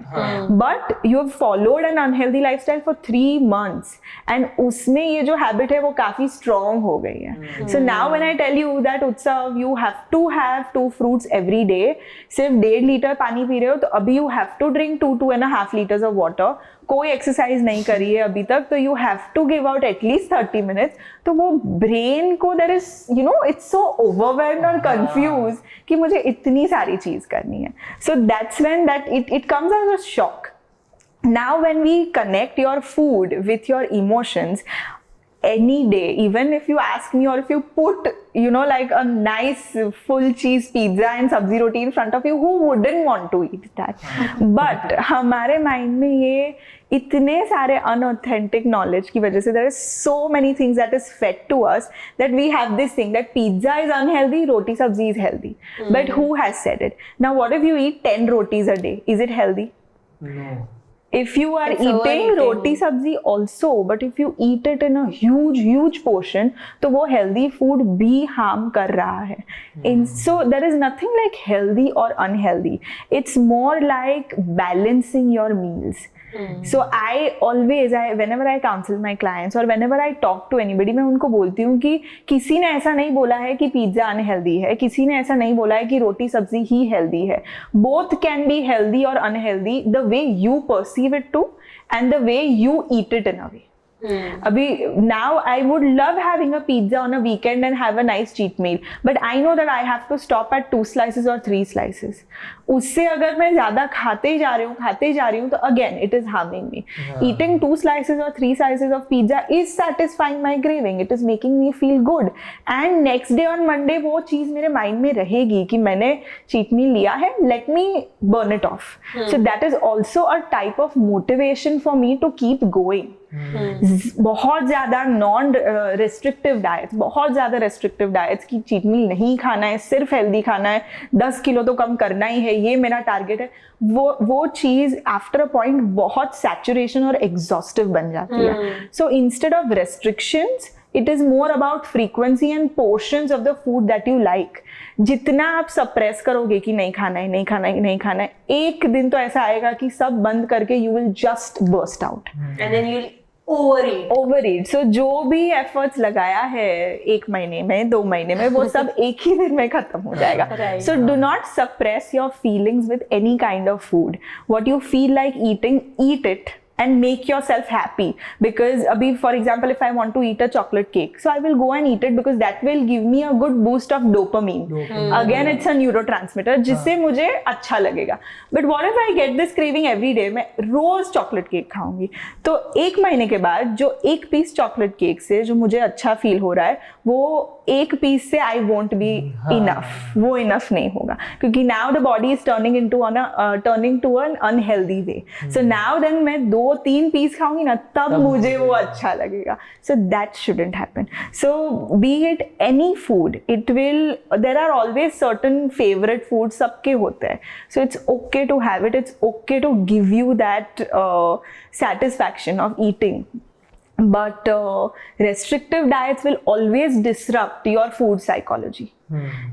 but you have followed N unhealthy lifestyle for 3 months and उसमें ये जो हैबिट है वो काफी स्ट्रॉन्ग हो गई है. So now when I tell you that उत्सव you have to have 2 fruits every day, सिर्फ 1.5 लीटर पानी पी रहे हो तो अभी you have to drink 2.5 liters of water. कोई एक्सरसाइज नहीं करी है अभी तक तो you have to give out at least 30 minutes. तो वो ब्रेन को there is it's so overwhelmed और कंफ्यूज कि मुझे इतनी सारी चीज करनी है. So that's when that it comes as a shock. Now when we connect your food with your emotions, any day, even if you ask me or if you put like a nice full cheese pizza and sabzi roti in front of you, who wouldn't want to eat that? But हमारे mind में ये इतने सारे unauthentic knowledge की वजह से there is so many things that is fed to us that we have this thing that pizza is unhealthy, roti sabzi is healthy. But who has said it? Now what if you eat 10 rotis a day? Is it healthy? No. If you are eating roti sabzi also, but if you eat it in a huge portion, तो वो healthy food भी harm कर रहा है. So there is nothing like healthy or unhealthy. It's more like balancing your meals. So whenever I counsel my clients or whenever I talk to anybody, मैं उनको बोलती हूँ कि किसी ने ऐसा नहीं बोला है कि पिज्जा अनहेल्दी है, किसी ने ऐसा नहीं बोला है कि रोटी सब्जी ही हेल्दी है. Both can be healthy or unhealthy the way you perceive it to and the way you eat it in a way. अभी now I would love having a pizza on a weekend and have a nice cheat meal, but I know that I have to stop at 2 slices or 3 slices. उससे अगर मैं ज्यादा खाते जा रही हूँ तो again it is harming me. Eating 2 slices or 3 slices of pizza is satisfying my craving. It is making me feel good. And next day on Monday वो चीज मेरे mind में रहेगी कि मैंने cheat meal लिया है, let me burn it off. So that is also a type of motivation for me to keep going. बहुत ज्यादा रेस्ट्रिक्टिव डाइट्स की चीट मील नहीं खाना है, सिर्फ हेल्दी खाना है, 10 किलो तो कम करना ही है, ये मेरा टारगेट है, वो चीज आफ्टर अ पॉइंट बहुत सैचुरेशन और एग्जॉस्टिव बन जाती है. So instead of restrictions it is more about frequency and portions of the food that you like. जितना आप सप्रेस करोगे कि नहीं खाना है, एक दिन तो ऐसा आएगा कि सब बंद करके you will just burst out. And then you'll overeat. सो जो भी एफर्ट्स लगाया है 1 महीने में 2 महीने में वो सब एक ही दिन में खत्म हो जाएगा. So do not suppress your feelings with any kind of food. What you feel like eating, eat it and make yourself happy. Because abhi, for example, if I want to eat a chocolate cake, so I will go and eat it because that will give me a good boost of dopamine. Again, it's a neurotransmitter जिससे मुझे अच्छा लगेगा. But what if I get this craving every day? मैं रोज chocolate cake खाऊंगी. तो 1 महीने के बाद जो एक पीस चॉकलेट केक से जो मुझे अच्छा फील हो रहा है वो एक पीस से आई वोंट बी इनफ. वो इनफ नहीं होगा क्योंकि now the body is turning to an unhealthy way. So now then मैं 2-3 पीस खाऊंगी ना तब मुझे वो अच्छा लगेगा. So that shouldn't happen. So be it any food, there are always certain favorite foods सबके होते हैं. So it's okay to have it. It's okay to give you that satisfaction of eating. But restrictive diets will always disrupt your food psychology.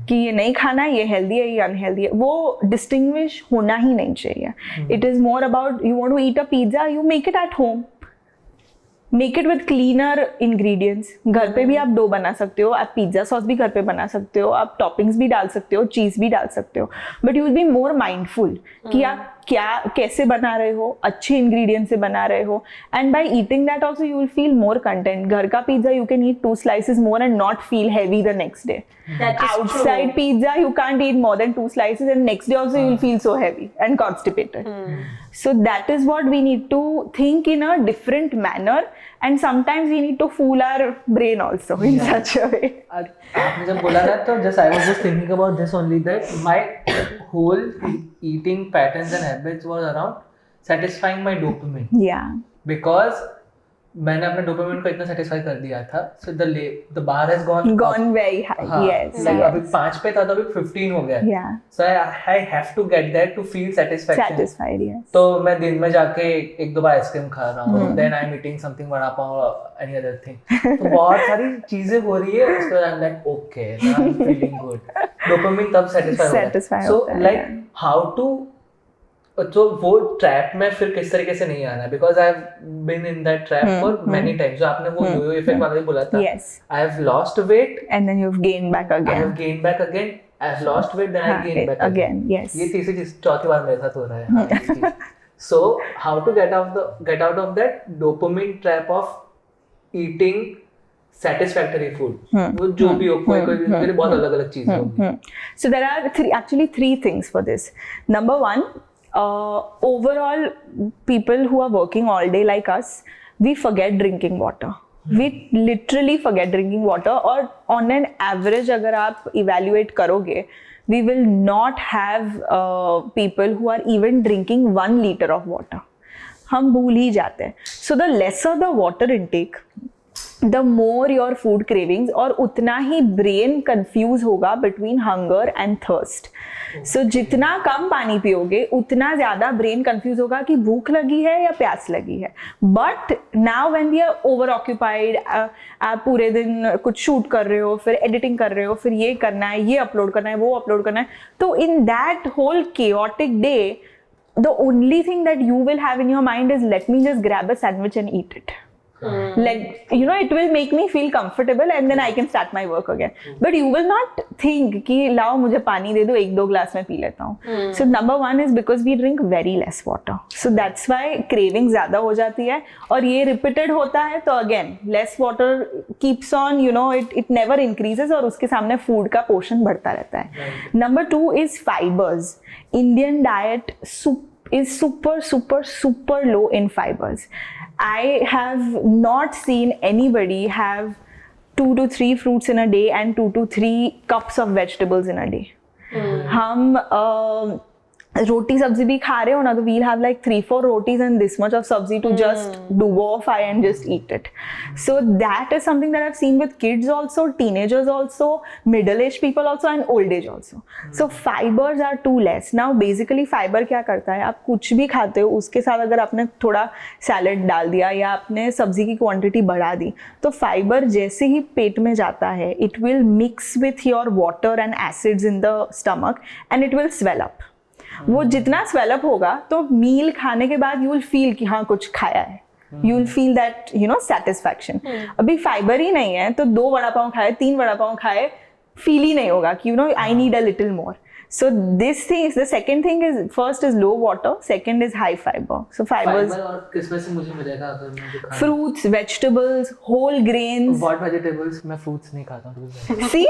कि ये नहीं खाना है, ये healthy है, ये अनहेल्दी है, वो डिस्टिंग्विश होना ही नहीं चाहिए. It is more about you want to eat a pizza, you make it at home. Make it with cleaner ingredients. घर पे भी आप डो बना सकते हो, आप पिज्जा सॉस भी घर पे बना सकते हो, आप टॉपिंग्स भी डाल सकते हो, चीज भी डाल सकते हो. But you will be more mindful कि आप कैसे बना रहे हो, अच्छे इंग्रेडिएंट्स से बना रहे हो. And by eating that also you will feel more content. घर का pizza you can eat 2 slices more and not feel heavy the next day. Outside pizza you can't eat more than 2 slices and next day also you will feel so heavy and constipated. So that is what we need to think in a different manner, and sometimes we need to fool our brain also in such a way. आपने जब बोला ना तो just I was just thinking about this only, that my whole eating patterns and habits was around satisfying my dopamine. Yeah. Because मैंने अपने dopamine को इतना satisfy कर दिया था, so the bar has gone very high. हाँ, Yes. like Yes. अभी 5 पे था तो अभी 15 हो गया. Yeah. So I have to get that to feel satisfaction. Satisfied. Yes. तो मैं दिन में जाके 1-2 बार आइसक्रीम खा रहा हूँ, then I'm eating something vada pav any other thing. तो बहुत सारी चीजें हो रही है, उसके बाद I'm like okay, now I'm feeling good. Dopamine तब satisfy हो गया. So like how to, तो वो ट्रैप में फिर किस तरीके से नहीं आना, because I have been in that trap for many times. जो आपने वो यो इफेक्ट वाला भी बोला था, I have lost weight and then you have gain back again. I have gain back again. I have lost weight, then I gain back again. Yes, ये तीसरी चौथी बार मेरे साथ हो रहा है. So how to get out of that dopamine trap of eating satisfactory food. वो जो भी हो, कोई मेरे बहुत अलग अलग चीजें होंगी. So there are actually 3 things for this. Number 1, overall people who are working all day like us, we forget drinking water. We literally forget drinking water. और on an average अगर आप evaluate करोगे, we will not have people who are even drinking 1 liter of water. हम भूल ही जाते हैं. So the lesser the water intake, the more your food cravings, और उतना ही brain confuse होगा between hunger and thirst. So जितना कम पानी पियोगे उतना ज़्यादा brain confuse होगा कि भूख लगी है या प्यास लगी है. But now when we are over occupied, आप पूरे दिन कुछ शूट कर रहे हो, फिर एडिटिंग कर रहे हो, फिर ये करना है, ये अपलोड करना है, वो अपलोड करना है, तो in that whole chaotic day, the only thing that you will have in your mind is let me just grab a sandwich and eat it. Like, you know, it will make me feel comfortable and then I can start my work again. But you will not think कि लाओ मुझे पानी दे दो, 1-2 glass में P लेता हूँ. So number 1 is because we drink very less water. So that's why craving ज़्यादा हो जाती है, और ये repeated होता है तो again less water keeps on, you know, it never increases, और उसके सामने food का पोर्शन बढ़ता रहता है. Number 2 is fibers. Indian diet is super low in fibers. I have not seen anybody have 2 to 3 fruits in a day and 2 to 3 cups of vegetables in a day. हम रोटी सब्जी भी खा रहे हो ना, तो we'll have like 3-4 rotis and this much of sabzi to just dubofy and just eat it. So that is something that I've seen with kids also, teenagers also, middle-aged people also, and old age also. So fibers are too less. Now basically fiber क्या करता है, आप कुछ भी खाते हो उसके साथ अगर आपने थोड़ा सैलेड डाल दिया या आपने सब्जी की क्वांटिटी बढ़ा दी, तो फाइबर जैसे ही पेट में जाता है, it will mix with your water and acids in the stomach and it will swell up. वो जितना स्वेलअप होगा तो मील खाने के बाद यू विल फील कि हाँ कुछ खाया है, you will feel that satisfaction. अभी फाइबर ही नहीं है तो 2 वड़ा पाव खाए, 3 वड़ा पाव खाए, फील ही नहीं होगा कि I need a little more. So this thing is the second thing is first is low water, second is high fiber. So fibers, और किस वजह से मुझे मिलेगा अगर मैं जो खाना fruits, vegetables, whole grains. What vegetables? मैं fruits नहीं खाता हूँ. See,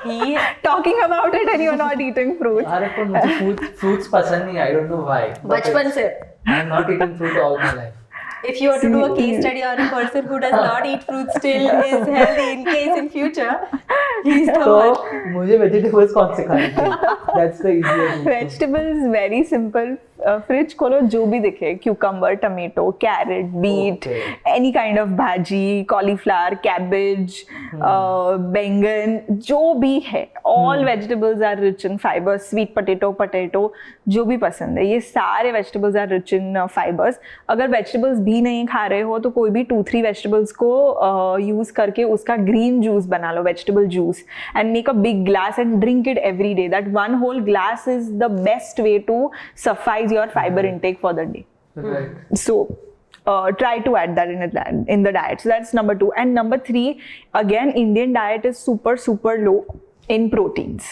he talking about it and you're not eating fruits. अरे पर मुझे fruits पसंद नहीं. I don't know why. बचपन से. I'm not eating fruit all my life. If you were to do a case study on a person who does not eat fruits still is healthy in case in future, he's the one. तो मुझे vegetables कौन से खाने चाहिए? That's the easiest route. Vegetables very simple. Fridge खोलो, जो भी दिखे, cucumber, tomato, carrot, beet, any kind of भाजी, कॉलीफ्लावर, कैबेज, बैंगन, जो भी है, all vegetables are rich in fibres. Sweet potato, जो भी पसंद है, ये सारे vegetables are rich in fibres. अगर वेजिटेबल्स भी नहीं खा रहे हो तो कोई भी 2-3 वेजिटेबल्स को यूज करके उसका ग्रीन जूस बना लो, vegetable juice, and make a big glass and drink it every day. That 1 whole glass is the best way to suffice your fiber intake for the day. Right. So try to add that in the diet. So that's number 2. And number 3, again, Indian diet is super low in proteins.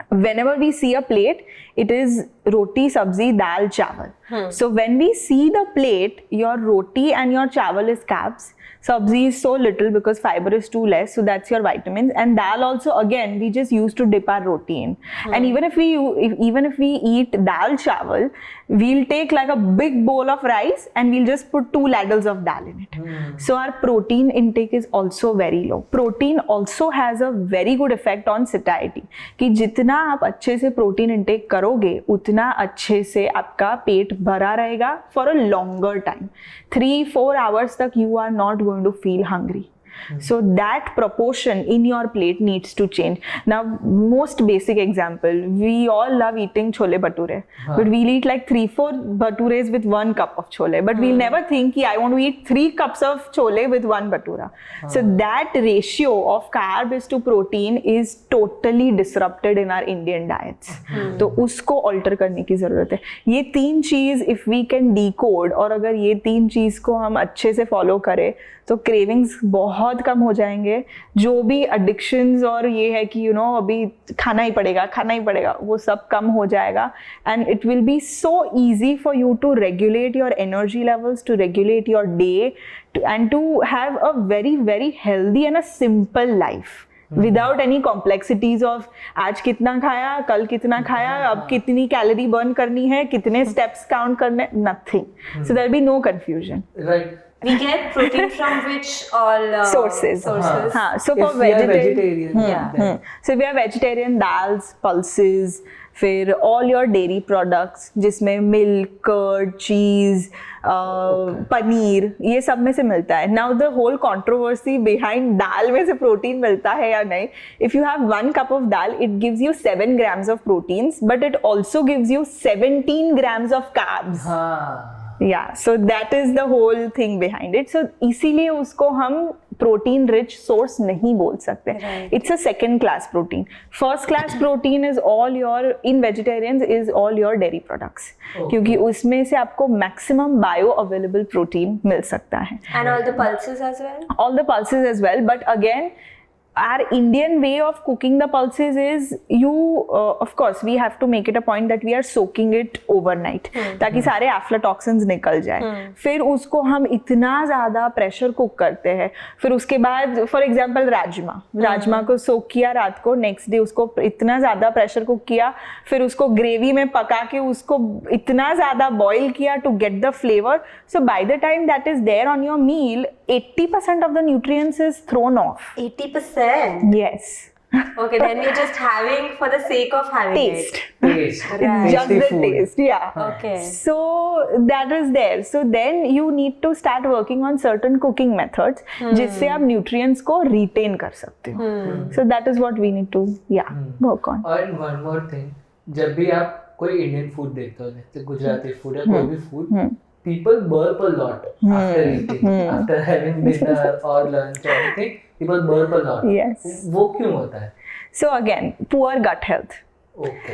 Whenever we see a plate, it is roti, sabzi, dal, chawal. So when we see the plate, your roti and your chawal is carbs. Sabzi is so little because fiber is too less, so that's your vitamins. And dal also, again, we just used to dip our roti in. And even if we eat dal chawal, we'll take like a big bowl of rice and we'll just put 2 ladles of dal in it. So our protein intake is also very low. Protein also has a very good effect on satiety. कि जितना आप अच्छे से protein intake करोगे उतना अच्छे से आपका पेट भरा रहेगा for a longer time. 3-4 hours तक you are not going to feel hungry. So that proportion in your plate needs to change. Now, most basic example, we all love eating chole bhature, but we'll eat like 3-4 bhatures with 1 cup of chole, but we'll never think I want to eat 3 cups of chole with 1 bhatura. So that ratio of carbs to protein is totally disrupted in our Indian diets. तो उसको alter करने की जरूरत है. ये 3 चीज if we can decode, और अगर ये 3 चीज को हम अच्छे से follow करें तो क्रेविंग्स बहुत कम हो जाएंगे. जो भी अडिक्शंस और ये है कि अभी खाना ही पड़ेगा, वो सब कम हो जाएगा. And it will be so easy for you to regulate your energy levels, to regulate your day, and to have a very very healthy and a simple life without any complexities of आज कितना खाया, कल कितना खाया, अब कितनी calorie burn करनी है, कितने स्टेप्स काउंट करने, nothing. So there will be no confusion. Right. We get protein from which all sources. हाँ, so for If we are vegetarian, yeah. So if you are vegetarian, dals, pulses, फिर all your dairy products जिसमें milk, curd, cheese, paneer, ये सब में से मिलता है. Now the whole controversy behind दाल में से प्रोटीन मिलता है या नहीं. If you have 1 cup of dal, it gives you 7 grams of proteins, but it also gives you 17 grams of carbs. Yeah, so that is the whole thing behind it. So इसीलिए उसको हम protein rich source नहीं बोल सकते. It's a second class protein. First class protein is all your, in vegetarians is all your dairy products, क्योंकि उसमें से आपको मैक्सिमम बायो अवेलेबल प्रोटीन मिल सकता है. And all the pulses as well? All the pulses as well, but again our Indian way of cooking the pulses is of course we have to make it a point that we are soaking it overnight ताकि सारे aflatoxins निकल जाए. फिर उसको हम इतना ज़्यादा pressure cook करते हैं. फिर उसके बाद फॉर एग्जाम्पल राजमा को सोक किया रात को, नेक्स्ट डे उसको इतना ज़्यादा प्रेशर कुक किया, फिर उसको ग्रेवी में पका के उसको इतना ज़्यादा बॉईल किया to get the flavour. So by the time that is there on your meal, 80% of the nutrients is thrown off. 80%? Yes. Okay, then you're just having for the sake of having Taste. it. It's just the taste, yeah. Okay. So that is there. So then you need to start working on certain cooking methods जिससे आप nutrients को retain कर सकते हो. So that is what we need to work on. And one more thing, जब भी आप कोई Indian food देखते हो, जैसे गुजराती food या कोई भी food, people burp a lot after eating, after having dinner or lunch or anything. People burp a lot. Yes. वो क्यों होता है? So again, poor gut health. Okay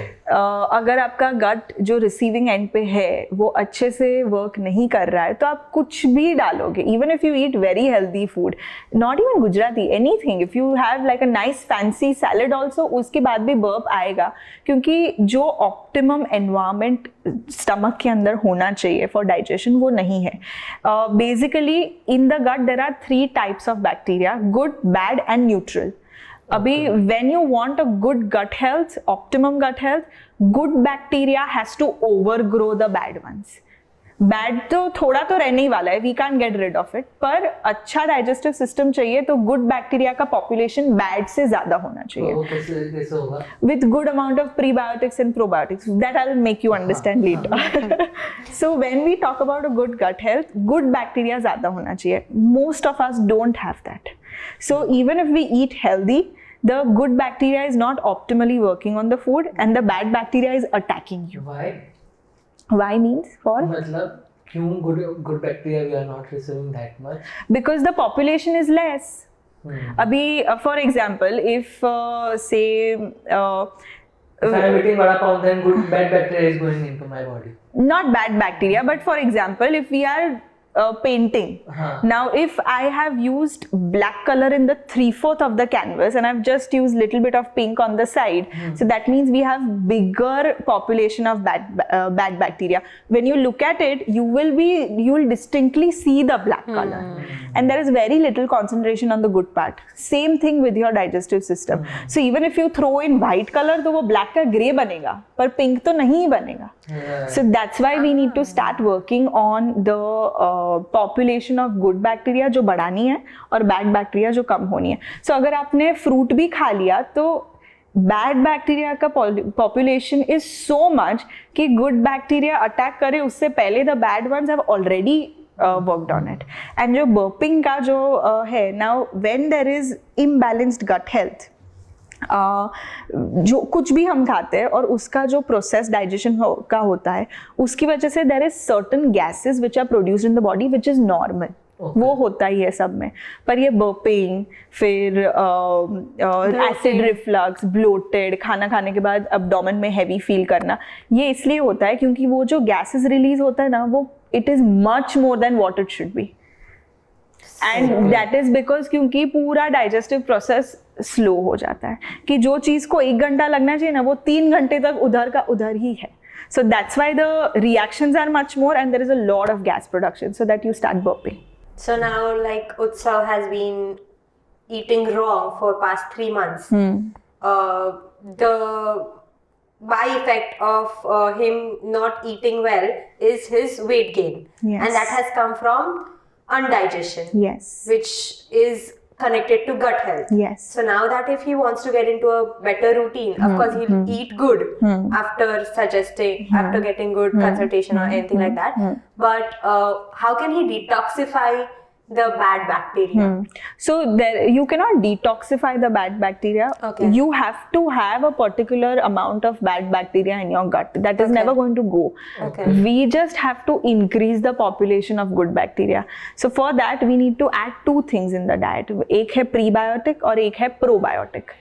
अगर आपका गट जो रिसीविंग एंड पे है वो अच्छे से वर्क नहीं कर रहा है तो आप कुछ भी डालोगे, even if you eat very healthy food, not even Gujarati, anything, if you have like a nice fancy salad also, उसके बाद भी बर्प आएगा, क्योंकि जो ऑप्टिमम एनवायरमेंट स्टमक के अंदर होना चाहिए फॉर डाइजेशन वो नहीं है. Basically in the gut there are 3 types of bacteria, good, bad and neutral. अभी when you want a good gut health, optimum gut health, good bacteria has to overgrow the bad ones. Bad तो थोड़ा तो रहने ही वाला है, we can't get rid of it, पर अच्छा digestive system चाहिए तो good bacteria का population bad से ज़्यादा होना चाहिए. वो कैसे होगा? With good amount of prebiotics and probiotics, that I'll make you understand later. So when we talk about a good gut health, good bacteria ज़्यादा होना चाहिए. Most of us don't have that. So even if we eat healthy, the good bacteria is not optimally working on the food and the bad bacteria is attacking you. Why? Why means for? मतलब क्यों good bacteria we are not receiving that much? Because the population is less. अभी for example, if say if I am eating vada pav, then bad bacteria is going into my body. Not bad bacteria, but for example, if we are painting. Now if I have used black color in the 3/4 of the canvas and I've just used little bit of pink on the side, so that means we have bigger population of bad bacteria. When you look at it, you will distinctly see the black color, and there is very little concentration on the good part. Same thing with your digestive system. So even if you throw in white color, तो वो black का grey बनेगा, पर pink तो नहीं बनेगा. So that's why we need to start working on the population of good bacteria जो बढ़ानी है और बैड बैक्टीरिया जो कम होनी है. सो अगर आपने फ्रूट भी खा लिया तो बैड बैक्टीरिया का पॉपुलेशन इज सो मच कि गुड बैक्टीरिया अटैक करे उससे पहले the bad ones have already worked on it. And जो बर्पिंग का जो है, now when there is imbalanced gut health, जो कुछ भी हम खाते हैं और उसका जो प्रोसेस डाइजेशन का होता है उसकी वजह से there is certain gases which are produced in the body which is normal. वो होता ही है सब में, पर ये बर्पिंग, फिर एसिड रिफ्लक्स, ब्लोटेड, खाना खाने के बाद अब्डोमेन में हैवी फील करना, ये इसलिए होता है क्योंकि वो जो गैसेस रिलीज होता है ना, वो it is much more than what it should be. And that is because क्योंकि पूरा डाइजेस्टिव प्रोसेस स्लो हो जाता है कि जो चीज को 1 घंटा लगना चाहिए ना, वो 3 घंटे तक उधर का उधर ही है. So that's why the reactions are much more and there is a lot of gas production, so that you start burping. So now like Utsav has been eating wrong for past 3 months. The by effect of him not eating well is his weight gain. Yes. And that has come from undigestion. Yes. Which is connected to gut health. Yes. So now that if he wants to get into a better routine, of course he'll eat good after suggesting, after getting good consultation or anything like that. But how can he detoxify the bad bacteria? So there, you cannot detoxify the bad bacteria. Okay. You have to have a particular amount of bad bacteria in your gut. That is never going to go. Okay. We just have to increase the population of good bacteria. So for that we need to add 2 things in the diet. एक है prebiotic और एक है probiotic.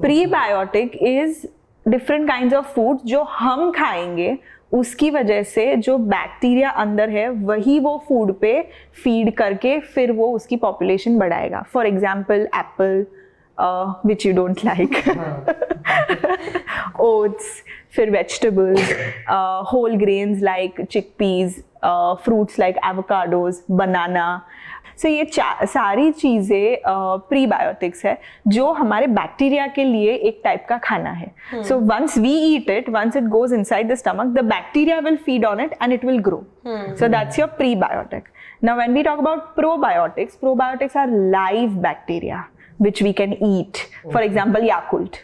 Prebiotic is different kinds of food जो हम खाएंगे, उसकी वजह से जो बैक्टीरिया अंदर है वही वो फूड पे फीड करके फिर वो उसकी पॉपुलेशन बढ़ाएगा. For example apple, which you don't like, oats, फिर vegetables, whole grains like chickpeas, fruits like avocados, banana. So ये सारी चीज़ें प्रीबायोटिक्स है जो हमारे बैक्टीरिया के लिए एक टाइप का खाना है. So once we eat it, once it goes inside the stomach, the bacteria will feed on it and it will grow. So that's your prebiotic. Now when we talk about probiotics, probiotics are live bacteria which we can eat. For example, Yakult.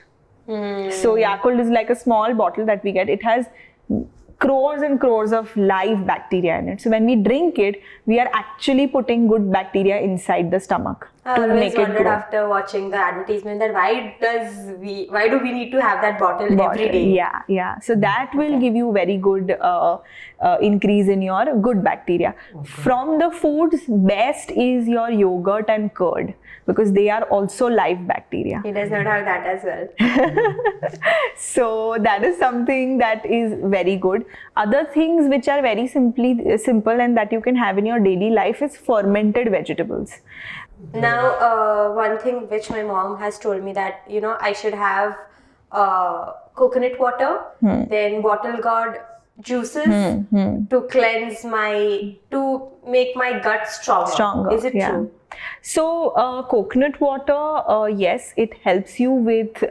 So Yakult is like a small bottle that we get. It has crores and crores of live bacteria in it. So when we drink it, we are actually putting good bacteria inside the stomach. I to always make it wondered grow. after watching the advertisement that why do we need to have that bottle every day? Yeah. So that will give you very good increase in your good bacteria. From the foods, best is your yogurt and curd because they are also live bacteria. He does not have that as well. So that is something that is very good. Other things which are very simple and that you can have in your daily life is fermented vegetables. Now, one thing which my mom has told me that I should have coconut water, then bottle gourd juices to cleanse to make my gut stronger. Is it true? So coconut water, yes, it helps you with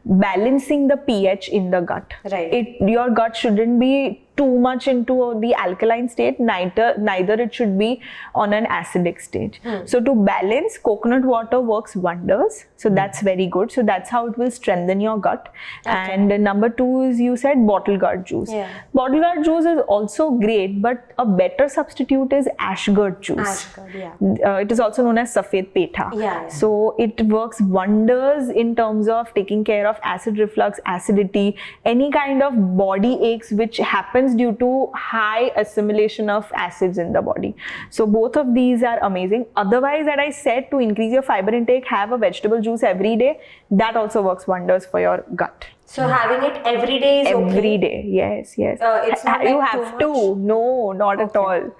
balancing the pH in the gut. Right. Your gut shouldn't be too much into the alkaline state, neither it should be on an acidic stage. So to balance, coconut water works wonders. So that's very good. So that's how it will strengthen your gut. Okay. And number 2 is, you said, bottle gourd juice. Yeah. Bottle gourd juice is also great, but a better substitute is ashgourd juice. Ashgourd, yeah. It is also known as safed petha. Yeah. So it works wonders in terms of taking care of acid reflux, acidity, any kind of body aches which happens due to high assimilation of acids in the body. So both of these are amazing. Otherwise, that I said, to increase your fiber intake, have a vegetable juice every day. That also works wonders for your gut. So having it every day is okay? Every day, yes. It's not You like have too to. No, not at all.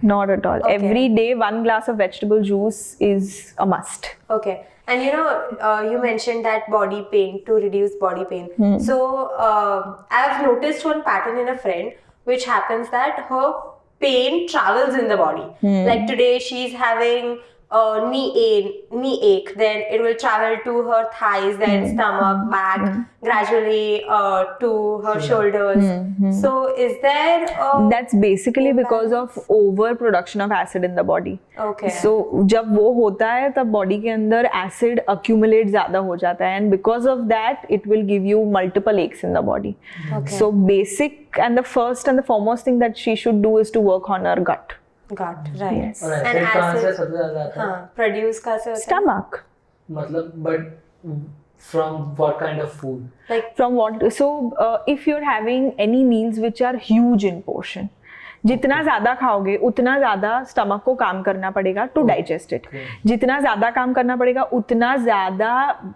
Not at all. Okay. Every day, 1 glass of vegetable juice is a must. Okay. And you mentioned that body pain, to reduce body pain. So I've noticed one pattern in a friend, which happens that her pain travels in the body. Like today she's having knee ache, then it will travel to her thighs, then stomach, back, gradually to her shoulders. So is there That's basically because of overproduction of acid in the body. Okay. So जब वो होता है तब body के अंदर acid accumulate ज़्यादा हो जाता है, and because of that it will give you multiple aches in the body. Okay. So basic and the first and the foremost thing that she should do is to work on her gut. Gut, right. Yes. और And acid कहाँ से acid- सबसे ज़्यादा आता है? हाँ, produce कहाँ से होता है? Stomach. मतलब but from what kind of food? Like From what? So if you're having any meals which are huge in portion, जितना ज़्यादा खाओगे उतना ज़्यादा स्टमक को काम करना पड़ेगा टू डाइजेस्ट इट. जितना ज़्यादा काम करना पड़ेगा उतना ज़्यादा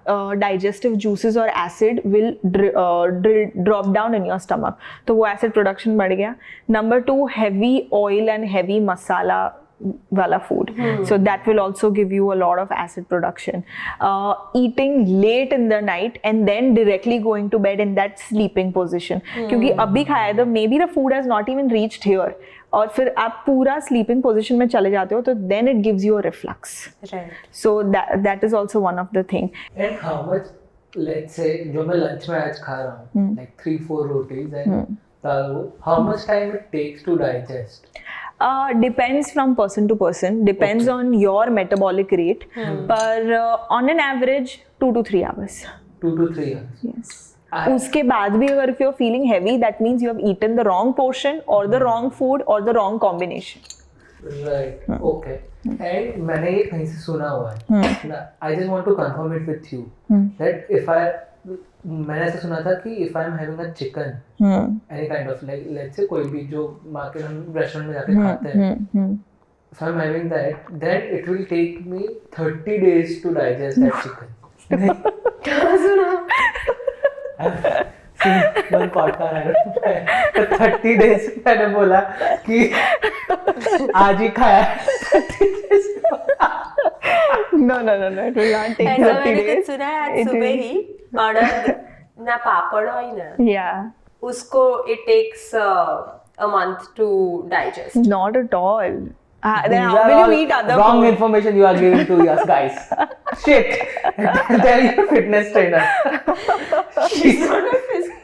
डाइजेस्टिव जूसेस और acid will drop down in your stomach. तो वो एसिड प्रोडक्शन बढ़ गया. Number 2, heavy oil and heavy masala wala food. So that will also give you a lot of acid production. Eating late in the night and then directly going to bed in that sleeping position. क्योंकि अभी खाया तो maybe the food has not even reached here. और फिर आप पूरा sleeping position में चले जाते हो तो then it gives you a reflux. right. So that is also one of the thing. And how much, let's say, जो मैं lunch में आज खा रहा हूँ, like 3-4 rotis and dal, how much time it takes to digest? Depends from person to person, depends on your metabolic rate, but on an average 2 to 3 hours. 2 to 3 hours. Yes. उसके बाद भी अगर if you're feeling heavy, that means you have eaten the wrong portion or the wrong food or the wrong combination. Right. Okay. And मैंने ये कहीं से सुना हुआ है. I just want to confirm it with you that मैंने ऐसा सुना था कि if I'm having a chicken, any kind of like let's say कोई भी जो मार्केट हम रेस्टोरेंट में जाके खाते हैं, if I'm having that, then it will take me 30 days to digest that chicken. One podcast तो 30 days मैंने बोला कि आज ही खाया. No, it will not take ऐसा 30 मैंने days. कुछ सुना है आज It सुबह will- ही अड़द ना पापड़ हो ना Yeah, उसको it takes a month to digest. not at all. Then These how are will all you eat other wrong food? information you are giving to us guys. Shit. Tell your fitness trainer. She's not a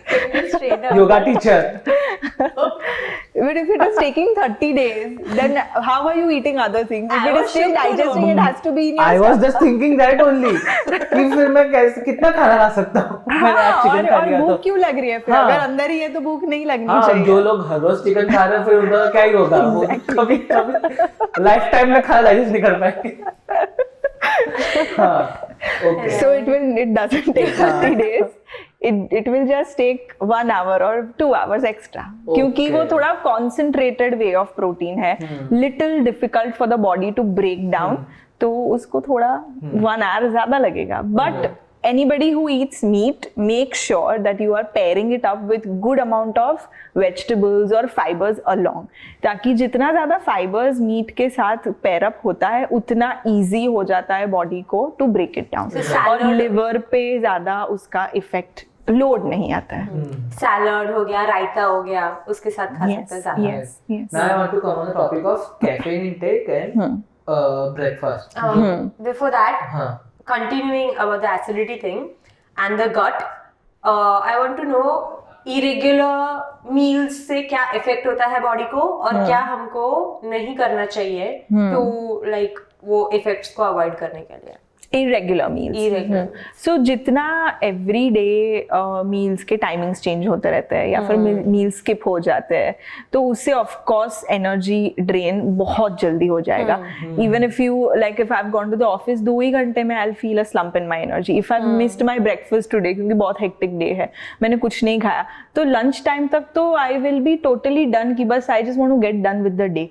fitness trainer. Yoga teacher. But if it is taking 30 days, then how are you eating other things? If I it is was still shocked to digesting, it has to be in your I was stomach. just thinking that only. कि फिर मैं कैसे कितना खाना खा सकता हूँ? मैंने आज चिकन खा और लिया भूख तो. क्यों लग रही है फिर? हाँ. अगर अंदर ही है तो भूख नहीं लगनी हाँ, चाहिए. जो लोग हर रोज चिकन खा रहे हैं फिर उनका क्या ही होगा? वो कभी लाइफ टाइम में खाना डाइजेस्ट नहीं कर पाएंगे. Okay. So it doesn't take 30 days. It will just take 1 hour or 2 hours extra. क्योंकि वो थोड़ा concentrated way of protein है, little difficult for the body to break down, तो उसको थोड़ा 1 hour ज़्यादा लगेगा. But anybody who eats meat, make sure that you are pairing it up with good amount of vegetables और fibers along, ताकि जितना ज़्यादा fibers meat के साथ pair up होता है उतना easy हो जाता है body को to break it down. और liver पे ज़्यादा उसका effect लोड नहीं आता है. सैलड हो गया, रायता हो गया, उसके साथ खा सकते हैं ज़्यादा. Yes. Now I want to come on the topic of caffeine intake and breakfast. Before that, continuing about the acidity thing and the gut, I want to know irregular meals से क्या effect होता है body को और क्या हमको नहीं करना चाहिए to like वो effects को avoid करने के लिए. irregular meals. So जितना everyday meals के timings change होते रहते हैं या फिर meals skip हो जाते हैं तो उससे of course energy drain बहुत जल्दी हो जाएगा. Even if you like if I've gone to the office 2 ही घंटे में I'll feel a slump in my energy. If I've missed my breakfast today क्योंकि बहुत hectic day है, मैंने कुछ नहीं खाया तो lunch time तक तो I will be totally done कि बस I just want to get done with the day.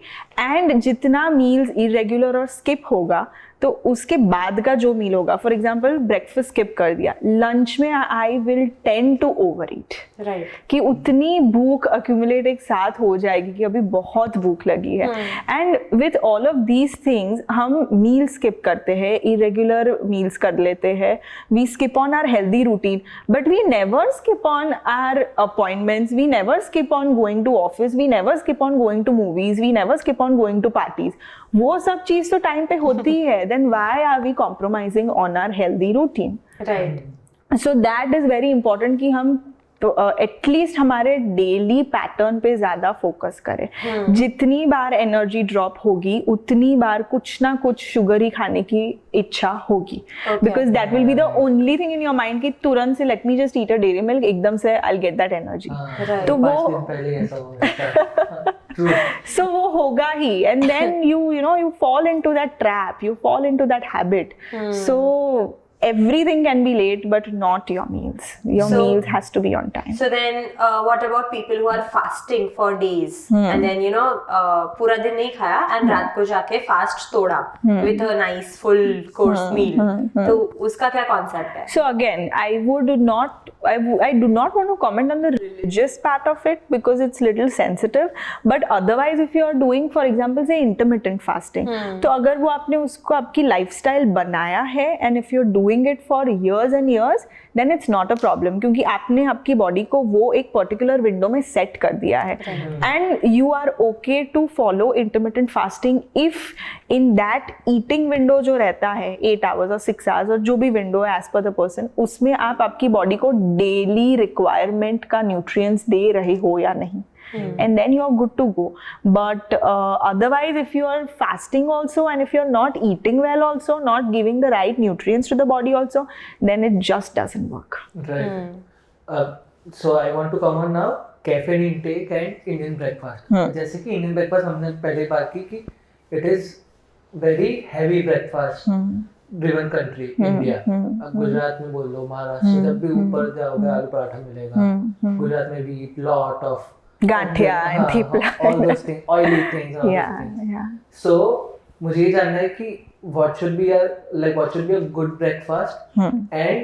And जितना meals irregular और skip होगा तो उसके बाद का जो मील होगा, फॉर एग्जाम्पल ब्रेकफास्ट स्किप कर दिया, लंच में I will tend to overeat. Right, कि उतनी भूख अक्यूमुलेट एक साथ हो जाएगी कि अभी बहुत भूख लगी है. And with all of these things हम मील स्किप करते हैं, इरेगुलर मील्स कर लेते हैं, we skip on our healthy routine, but we never skip on our appointments, we never skip on going to office, we never skip on going to movies, we never skip on going to parties. वो सब चीज तो time पे होती है. Then why are we compromising on our healthy routine? Right. So that is very important कि हम at least हमारे डेली पैटर्न पे ज्यादा फोकस करें. जितनी बार एनर्जी ड्रॉप होगी उतनी बार कुछ ना कुछ शुगर ही खाने की इच्छा होगी, because that will be the only thing in your mind कि तुरंत से let me just eat a dairy milk, एकदम से I will get that energy. तो वो so वो होगा ही, and then you fall into that trap, you fall into that habit. So everything can be late but not your meals. Your meals has to be on time. So then what about people who are fasting for days and then पूरा दिन नहीं खाया and रात को जाके fast तोड़ा with a nice full course meal, तो उसका क्या concept है? So again, I do not want to comment on the religious part of it because it's little sensitive, but otherwise if you are doing for example say intermittent fasting, तो अगर वो आपने उसको आपकी lifestyle बनाया है and if you're doing it for years and years, then it's not a problem क्योंकि आपने आपकी बॉडी को वो एक पर्टिकुलर विंडो में सेट कर दिया है. And you are okay to follow intermittent fasting if in that eating window जो रहता है 8 hours और 6 hours और जो भी विंडो है एज पर द पर्सन, उसमें आप आपकी बॉडी को डेली रिक्वायरमेंट का न्यूट्रिएंट्स दे रहे हो या नहीं. And then you're good to go. But otherwise if you are fasting also and if you're not eating well also, not giving the right nutrients to the body also, then it just doesn't work. Right. So I want to come on now caffeine intake and Indian breakfast. जैसे कि Indian breakfast हमने पहले बात की कि it is very heavy breakfast driven country India. अब गुजरात में बोल लो, महाराष्ट्र जब भी ऊपर जाओगे आलू पराठा मिलेगा, गुजरात में भी lot of gathiya and thepla, all those things, oily things, all those things. So मुझे ये जानना है कि what should be a good breakfast and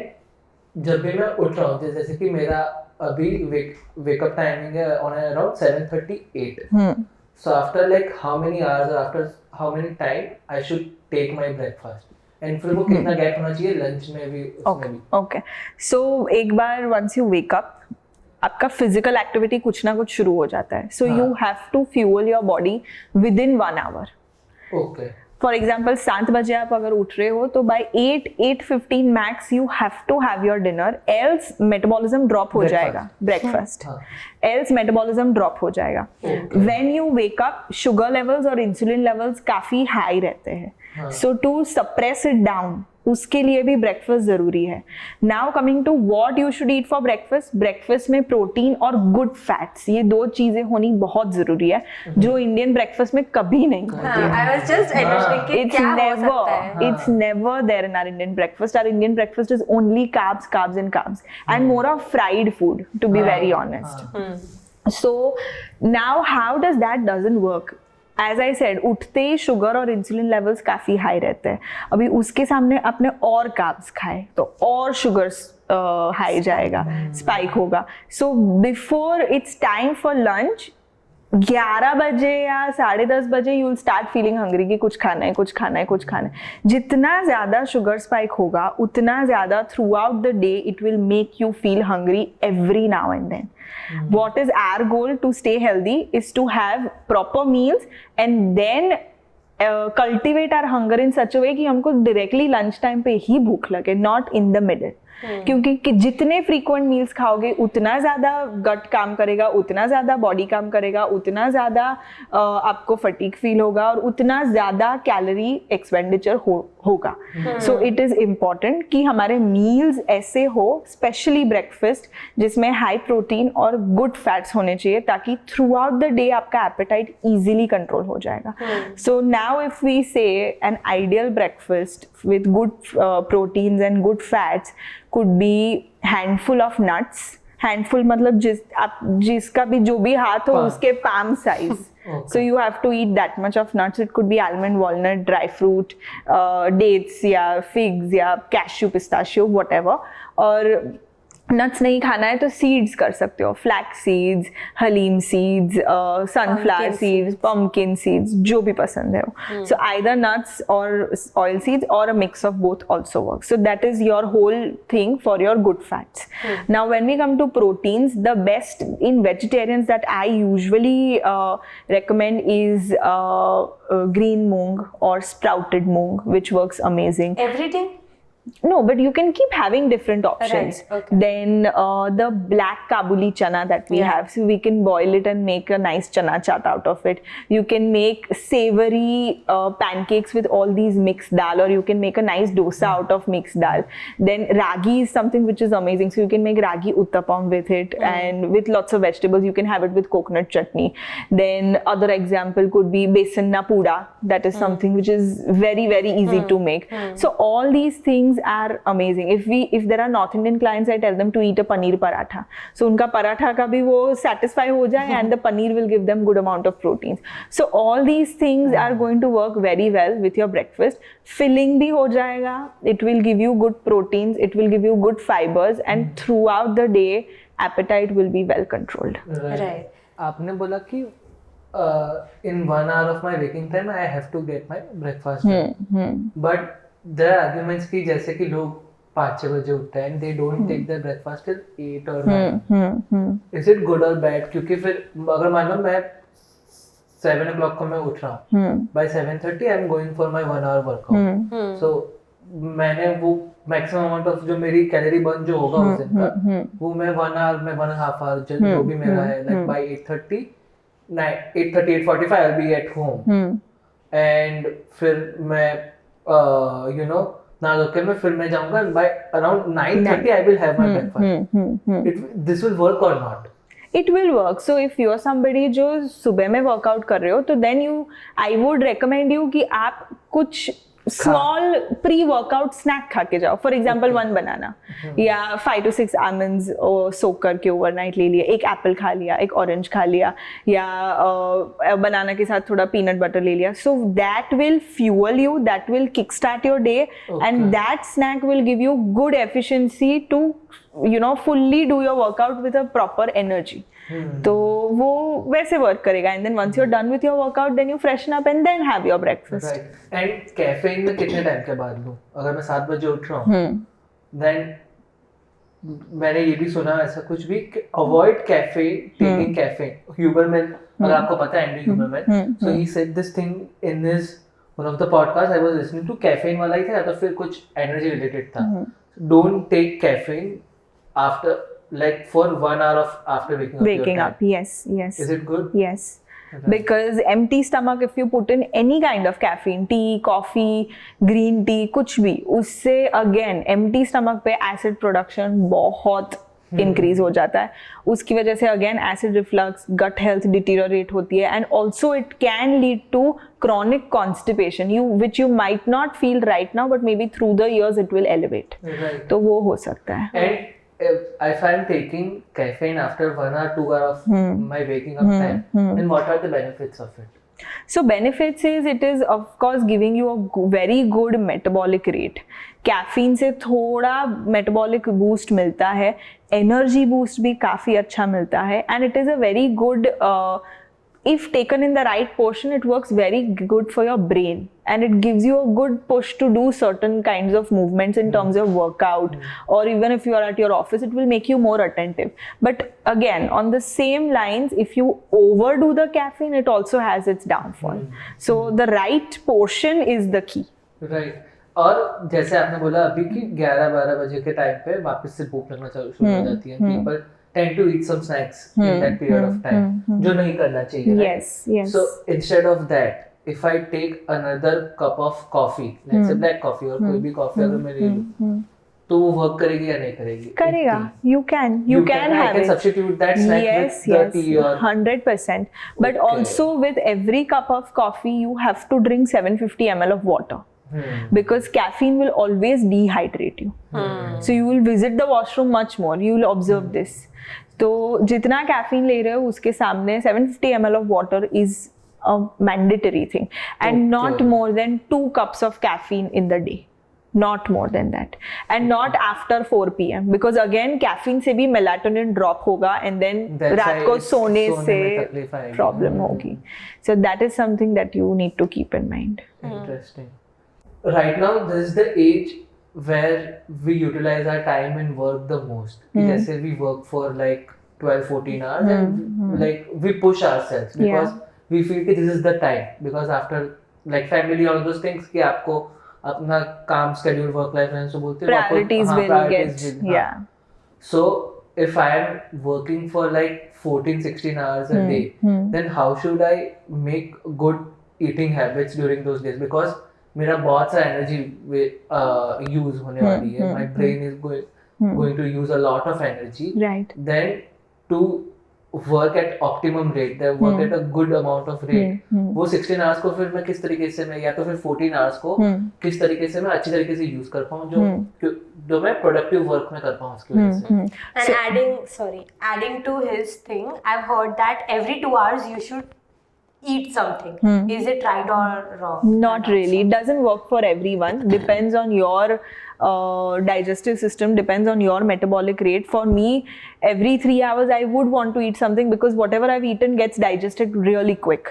जब भी मैं उठ रहा हूँ, जैसे कि मेरा अभी wake up timing है on around 7:38. So after like how many hours or after how many time I should take my breakfast? And फिर वो कितना गैप होना चाहिए लंच में भी, उसमें भी? Okay. So एक बार once you wake up आपका फिजिकल एक्टिविटी कुछ ना कुछ शुरू हो जाता है. So you have to fuel your body within 1 hour. Okay. For example 7 बजे आप अगर उठ रहे हो तो by 8:15 max you have to have your dinner, else metabolism drop हो जाएगा. ब्रेकफास्ट एल्स मेटाबॉलिज्म ड्रॉप हो जाएगा. When you wake up sugar levels और इंसुलिन लेवल्स काफी हाई रहते हैं. So to suppress it down उसके लिए भी ब्रेकफास्ट जरूरी है. Now coming to what you should eat for breakfast. Breakfast में प्रोटीन और गुड फैट्स, ये 2 चीजें होनी बहुत जरूरी है, जो इंडियन ब्रेकफास्ट में कभी नहीं होती है. I was just imagining कि क्या हो सकता है. It's never there in our Indian breakfast. Our Indian breakfast is only carbs, carbs and carbs, and more of fried food, to be very honest. So now how does that doesn't work? As I said, उठते ही sugar और insulin levels काफी high रहते हैं. अभी उसके सामने आपने और कार्ब्स खाए तो और शुगर हाई जाएगा, स्पाइक होगा. So before it's time for lunch 11 बजे या 10:30 बजे you will start feeling hungry कि कुछ खाना है, कुछ खाना है, कुछ खाना है. जितना ज्यादा शुगर स्पाइक होगा उतना ज्यादा throughout the day it will make you feel hungry every now and then. What is our goal to stay healthy is to have proper meals and then cultivate our hunger in such a way कि हमको directly lunch time पे ही भूख लगे, not in the middle. क्योंकि कि जितने frequent meals खाओगे उतना ज्यादा गट काम करेगा, उतना ज्यादा बॉडी काम करेगा, उतना ज्यादा आपको फटीग फील होगा और उतना ज्यादा कैलोरी एक्सपेंडिचर होगा. सो इट इज इम्पॉर्टेंट कि हमारे मील्स ऐसे हो, स्पेशली ब्रेकफास्ट, जिसमें हाई प्रोटीन और गुड फैट्स होने चाहिए ताकि थ्रू आउट द डे आपका एपेटाइट इजीली कंट्रोल हो जाएगा. सो नाउ इफ वी से an ideal breakfast with good proteins and good fats could be handful of nuts. Handful मतलब जिसका भी जो भी हाथ हो उसके palm size. So you have to eat that much of nuts. It could be almond, walnut, dry fruit, dates या figs या cashew, pistachio, whatever. और नट्स नहीं खाना है तो सीड्स कर सकते हो, flax seeds, halim seeds, sunflower seeds, pumpkin seeds, जो भी पसंद है. सो आइदर नट्स और ऑयल सीड्स और a mix of both also work. So that is your whole thing for your good fats. Now when we come to proteins, the best in vegetarians that I usually recommend is green moong or sprouted moong, which works amazing. Every day? No, but you can keep having different options. Right, okay. Then the black Kabuli chana that we have, so we can boil it and make a nice chana chaat out of it. You can make savory pancakes with all these mixed dal, or you can make a nice dosa out of mixed dal. Then ragi is something which is amazing, so you can make ragi uttapam with it, and with lots of vegetables. You can have it with coconut chutney. Then other example could be besan na puda. That is something which is very very easy to make. So all these things are amazing. If there are North Indian clients, I tell them to eat a paneer paratha. So उनका पराठा का भी वो satisfy हो जाए, and the paneer will give them good amount of proteins. So all these things are going to work very well with your breakfast. Filling भी हो जाएगा. It will give you good proteins. It will give you good fibers, and throughout the day, appetite will be well controlled. Right. आपने बोला कि in 1 hour of my waking time I have to get my breakfast. But there are arguments कि जैसे कि लोग 5-6 बजे उठते हैं and they don't take their breakfast till 8 or 9. Is it good or bad? क्योंकि फिर अगर मान लो मैं 7 o'clock को मैं उठ रहा हूँ, by 7:30 I'm going for my 1 hour workout. So मैंने वो maximum amount of जो मेरी कैलोरी बर्न जो होगा उस दिन का, वो मैं 1 hour में 1.5 hour जो भी मेरा है, like by 8:30, 8:45 I'll be at home. And फिर मैं ना लोकल में फिर मैं जाऊंगा, by around 9:30 I will have my breakfast. This will work or not? It will work. So if you are somebody जो सुबह में वर्कआउट कर रहे हो, तो then I would recommend you कि आप कुछ स्मॉल प्री वर्कआउट स्नैक खा के जाओ. फॉर एग्जाम्पल 1 बनाना या 5 to 6 आलमंड्स सोक करके ओवरनाइट ले लिया, एक एप्पल खा लिया, एक ऑरेंज खा लिया, या बनाना के साथ थोड़ा पीनट बटर ले लिया. So that will fuel you, that will kick start your day, and that snack will give you good efficiency to fully do your workout with a proper energy. तो वो वैसे वर्क करेगा. And then once you are done with your workout, then you freshen up and then have your breakfast. And caffeine में कितने time के बाद लूं? अगर मैं 7 बजे उठ रहा हूँ, देन मैंने ये भी सुना ऐसा कुछ भी, avoid caffeine, taking caffeine. Huberman, अगर आपको पता है Andrew Huberman, so he said this thing in his one of the podcast. I was listening to, caffeine वाला ही था या तो फिर कुछ एनर्जी रिलेटेड था. Don't take caffeine after, like for 1 hour of after waking up. Yes. Is it good? Yes. because empty stomach if you put in any kind of caffeine, tea, coffee, green tea, कुछ भी, उससे again empty stomach पे acid production बहुत increase हो जाता है. उसकी वजह से again acid reflux, gut health deteriorate होती है, and also it can lead to chronic constipation, which you might not feel right now, but maybe through the years it will elevate. Right. तो वो हो सकता है. And if I'm taking caffeine after 1 or 2 hour of my waking up time, then what are the benefits of it? So benefits is it is of course giving you a very good metabolic rate. Caffeine से थोड़ा metabolic boost मिलता है, energy boost भी काफी अच्छा मिलता है, and it is a very good if taken in the right portion, it works very good for your brain, and it gives you a good push to do certain kinds of movements in terms of workout, or even if you are at your office, it will make you more attentive. But again, on the same lines, if you overdo the caffeine, it also has its downfall. So the right portion is the key. Right. और जैसे आपने बोला अभी कि 11-12 बजे के time पे वापस से भूख लगना शुरू हो जाती है, people tend to eat some snacks in that period of time, जो नहीं करना चाहिए. Yes, yes. So instead of that, if I take another cup of coffee, let's say black coffee और कोई भी कॉफी अगर मैं ले लूं, तो वो वर्क करेगी या नहीं करेगी? करेगा. You can have I can it. substitute that snack Yes, with the yes, tea or 100%. But Okay. also with every cup of coffee, you have to drink 750 ml of water. Because caffeine will always dehydrate you. So you will visit the washroom much more. You will observe this. तो जितना caffeine ले रहे हो उसके सामने 750 ml of water is a mandatory thing, and not Okay. more than 2 cups of caffeine in the day. Not more than that, and not after 4 p.m. because again caffeine से भी melatonin drop होगा, and then That's रात why को सोने में से तकलीफ आएगी. problem होगी. So that is something that you need to keep in mind. Interesting. Right now, this is the age where we utilize our time and work the most. जैसे we work for like 12-14 hours and like we push ourselves because we feel कि this is the time, because after like family all those things कि आपको अपना काम schedule work life balance तो बोलते हैं Priorities will get, yeah. So if I am working for like 14-16 hours a day, then how should I make good eating habits during those days? Because मेरा बहुत सा एनर्जी यूज होने वाली है, my brain is going to use a lot of energy, Right. Then to work at optimum rate, then work at a good amount of rate, वो 16 hours को फिर मैं किस तरीके से मैं या तो फिर 14 आवर्स को किस तरीके से मैं अच्छी तरीके से यूज कर पाऊँ जो मैं प्रोडक्टिव वर्क में कर पाऊँ उसकी वजह से. And adding to his thing, I've heard that every 2 hours you should eat something. Is it right or wrong? Not really. It doesn't work for everyone. Depends on your digestive system, depends on your metabolic rate. For me, every 3 hours I would want to eat something because whatever I've eaten gets digested really quick.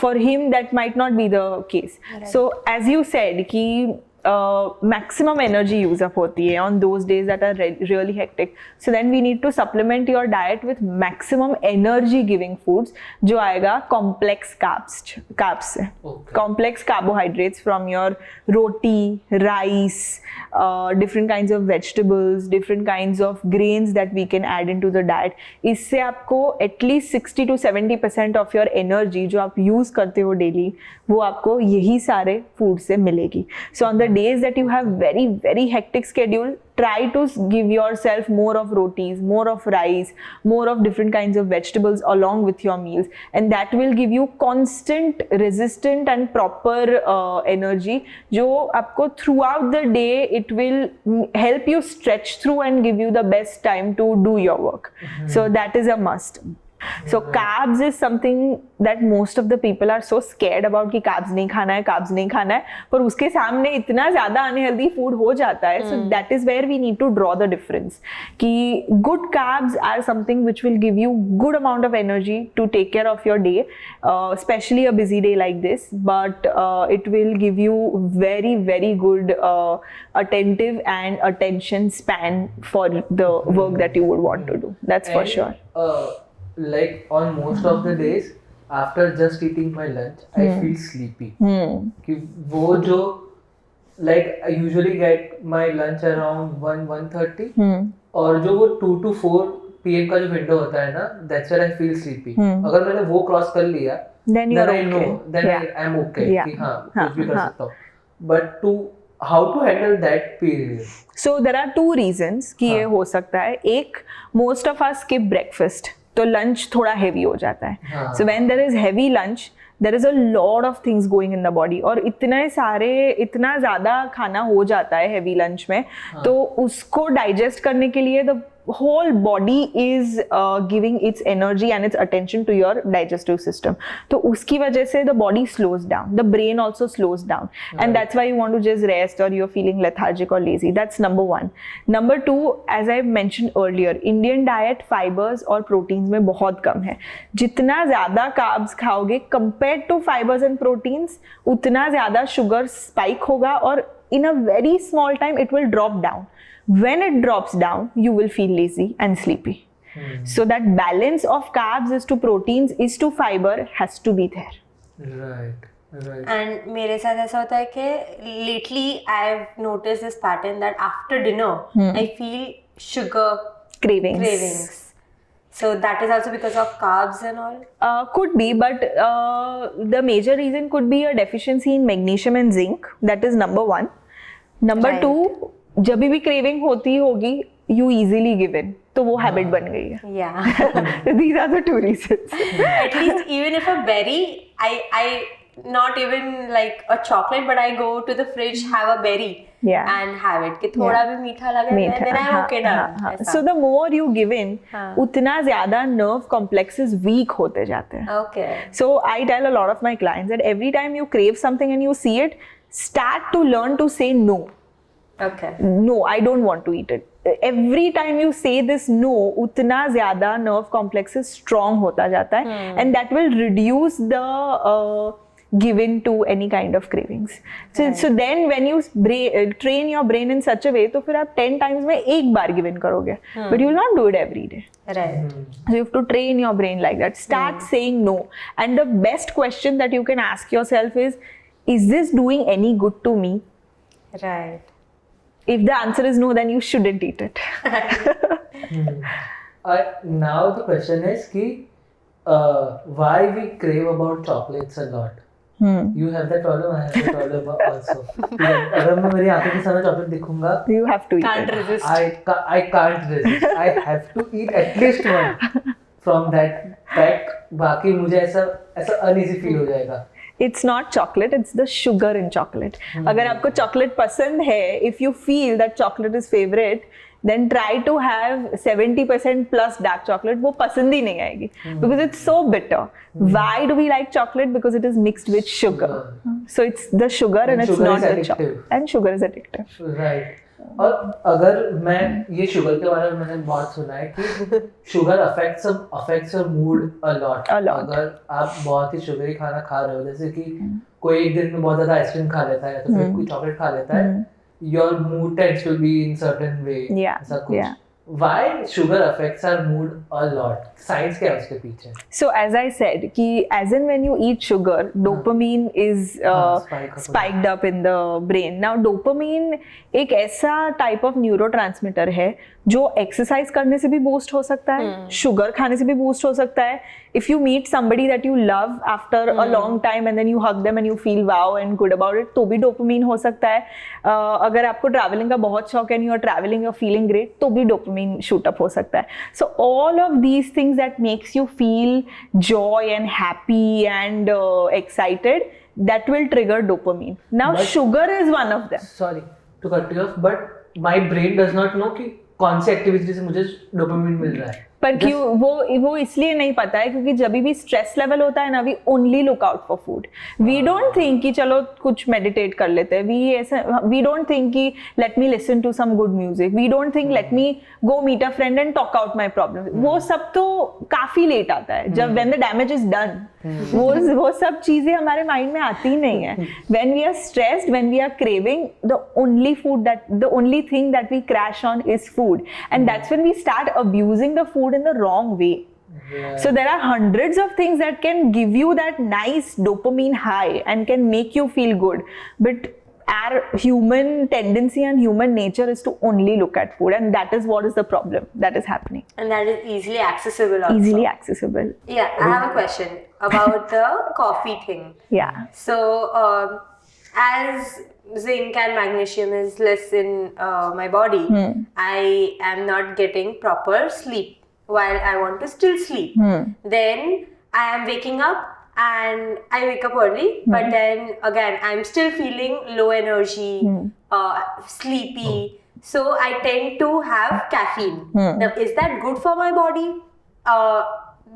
For him, that might not be the case. Right. So as you said, कि maximum energy use up होती है on those days that are really hectic. So then we need to supplement your diet with maximum energy giving foods, जो आएगा complex carbs से. Okay. Complex carbohydrates from your roti, rice, different kinds of vegetables, different kinds of grains that we can add into the diet. इससे आपको at least 60 to 70% of your energy जो आप use करते हो daily, वो आपको यही सारे food से मिलेगी. So on the days that you have very very hectic schedule, try to give yourself more of rotis, more of rice, more of different kinds of vegetables along with your meals, and that will give you constant, resistant and proper energy जो आपको throughout the day it will help you stretch through and give you the best time to do your work. So that is a must. So carbs is something that most of the people are so scared about कि carbs नहीं खाना है, पर उसके सामने इतना ज़्यादा unhealthy food हो जाता है. So that is where we need to draw the difference. कि good carbs are something which will give you good amount of energy to take care of your day, especially a busy day like this. But it will give you very very good attentive and attention span for the work that you would want to do. That's for sure. Like on most of the days after just eating my lunch, I feel sleepy. कि वो जो like I usually get my lunch around 1-1:30 और जो वो 2 to 4 PM का जो window होता है ना, that's where I feel sleepy. अगर मैंने वो क्रॉस कर लिया, then you're I know, okay. then Yeah. I am okay Yeah. कि हाँ कुछ भी कर सकता हूँ. But how to handle that period? So there are two reasons कि ये हाँ. हो सकता है. एक, most of us skip breakfast, तो lunch थोड़ा heavy हो जाता है. हाँ. So when there is heavy lunch, there is a lot of things going in the body, और इतना ज़्यादा खाना हो जाता है heavy lunch में, तो उसको digest करने के लिए the whole body is giving its energy and its attention to your digestive system. तो उसकी वजह से the body slows down, the brain also slows down, and that's why you want to just rest or you're feeling lethargic or lazy. That's number one. Number two, as I mentioned earlier, Indian diet fibers और proteins में बहुत कम है. जितना ज़्यादा carbs खाओगे compared to fibers and proteins, उतना ज़्यादा sugar spike होगा और in a very small time it will drop down. When it drops down, you will feel lazy and sleepy. So that balance of carbs is to proteins is to fiber has to be there. Right. And मेरे साथ ऐसा होता है कि lately I've noticed this pattern that after dinner I feel sugar Cravings. So that is also because of carbs and all. Could be, but the major reason could be a deficiency in magnesium and zinc. That is number one. Number Right. two, जब भी craving होती होगी, you easily give in. तो वो habit बन गई है. Yeah. These are the two reasons. At least even if a berry, I not even like a chocolate, but I go to the fridge, have a berry Yeah. and have it. कि थोड़ा भी मीठा लगे, then I'm okay done. ऐसा. So the more you give in, उतना ज़्यादा nerve complexes weak होते जाते हैं. Okay. So I tell a lot of my clients that every time you crave something and you see it, start to learn to say no. Okay. No, I don't want to eat it. Every time you say this no, उतना ज़्यादा nerve complexes strong होता जाता है, and that will reduce the given to any kind of cravings. So then when you train your brain in such a way, तो फिर आप 10 times में एक बार give in करोगे, but you will not do it every day. Right. So you have to train your brain like that. Start saying no. And the best question that you can ask yourself is this doing any good to me? Right. If the answer is no, then you shouldn't eat it. Now the question is कि why we crave about chocolates a lot? You have that problem, I have that problem also. अगर मैं मेरी आंखों के सामने chocolate दिखूंगा, You have to eat Can't it. resist. I can't resist. I have to eat at least one from that pack. बाकी मुझे ऐसा uneasy feel हो जाएगा. It's not chocolate, it's the sugar in chocolate. अगर आपको chocolate पसंद है, if you feel that chocolate is favorite, then try to have 70% plus dark chocolate. वो पसंद ही नहीं आएगी, because it's so bitter. Why do we like chocolate? Because it is mixed with sugar. So it's the sugar and it's sugar not is the addictive. chocolate. And sugar is addictive. Right. और अगर मैं ये sugar के बारे में मैंने बहुत सुना है कि sugar affects your mood a lot. A lot. अगर आप बहुत ही शुगरी खाना खा रहे हो, जैसे कि कोई एक दिन में बहुत ज्यादा आइसक्रीम खा लेता है या तो फिर कोई चॉकलेट खा लेता है, your mood tends to be in certain way. Yeah, ऐसा कुछ. yeah. Why sugar affects our mood a lot? Science क्या है उसके पीछे? So as I said, कि as in when you eat sugar, dopamine is spiked up in the brain. Now dopamine एक ऐसा type of neurotransmitter है जो exercise करने से भी boost हो सकता है, sugar खाने से भी boost हो सकता है. If you meet somebody that you love after a long time and then you hug them and you feel wow and good about it, तो भी dopamine हो सकता है. अगर आपको traveling का बहुत शौक है and you are traveling, you're feeling great, तो भी dopamine shoot up हो सकता है. So all of these things that makes you feel joy and happy and excited, that will trigger dopamine. Now But- sugar is one of them. Sorry to cut you off, but my brain does not know कि कौन सी activity से मुझे dopamine मिल रहा है. पर क्यों वो इसलिए नहीं पता है क्योंकि जब भी स्ट्रेस लेवल होता है ना, we only look out for food. We don't think कि चलो कुछ मेडिटेट कर लेते हैं. वी डोंट थिंक कि let me listen to some good music. We don't think let me go meet a friend and talk out my problem. वो सब तो काफी लेट आता है, जब when the damage is done. वो सब चीजें हमारे माइंड में आती ही नहीं है. When we are stressed, when we are craving, the only thing that we crash on is food, and that's when we start abusing the food in the wrong way. Yeah. So there are hundreds of things that can give you that nice dopamine high and can make you feel good, but our human tendency and human nature is to only look at food, and that is what is the problem that is happening. And that is easily accessible also. Easily accessible. Yeah, I have a question about the coffee thing. Yeah. So, as zinc and magnesium is less in my body, I am not getting proper sleep while I want to still sleep. Then I am waking up and I wake up early, but then again I'm still feeling low energy, sleepy. So I tend to have caffeine. Now, is that good for my body?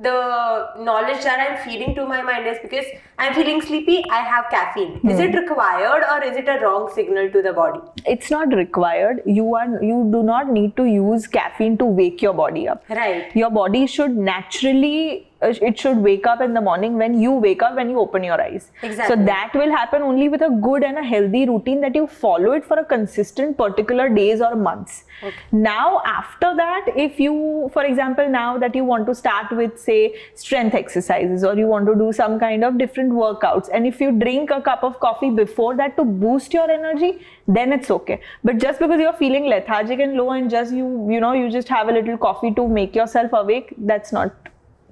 The knowledge that I'm feeding to my mind is because I'm feeling sleepy, I have caffeine. Is it required or is it a wrong signal to the body? It's not required. You do not need to use caffeine to wake your body up. Right. Your body should naturally it should wake up in the morning when you wake up, when you open your eyes. Exactly. So that will happen only with a good and a healthy routine that you follow it for a consistent particular days or months. Okay. Now after that, if you, for example, now that you want to start with say strength exercises or you want to do some kind of different workouts, and if you drink a cup of coffee before that to boost your energy, then it's okay. But just because you're feeling lethargic and low and just you just have a little coffee to make yourself awake, that's not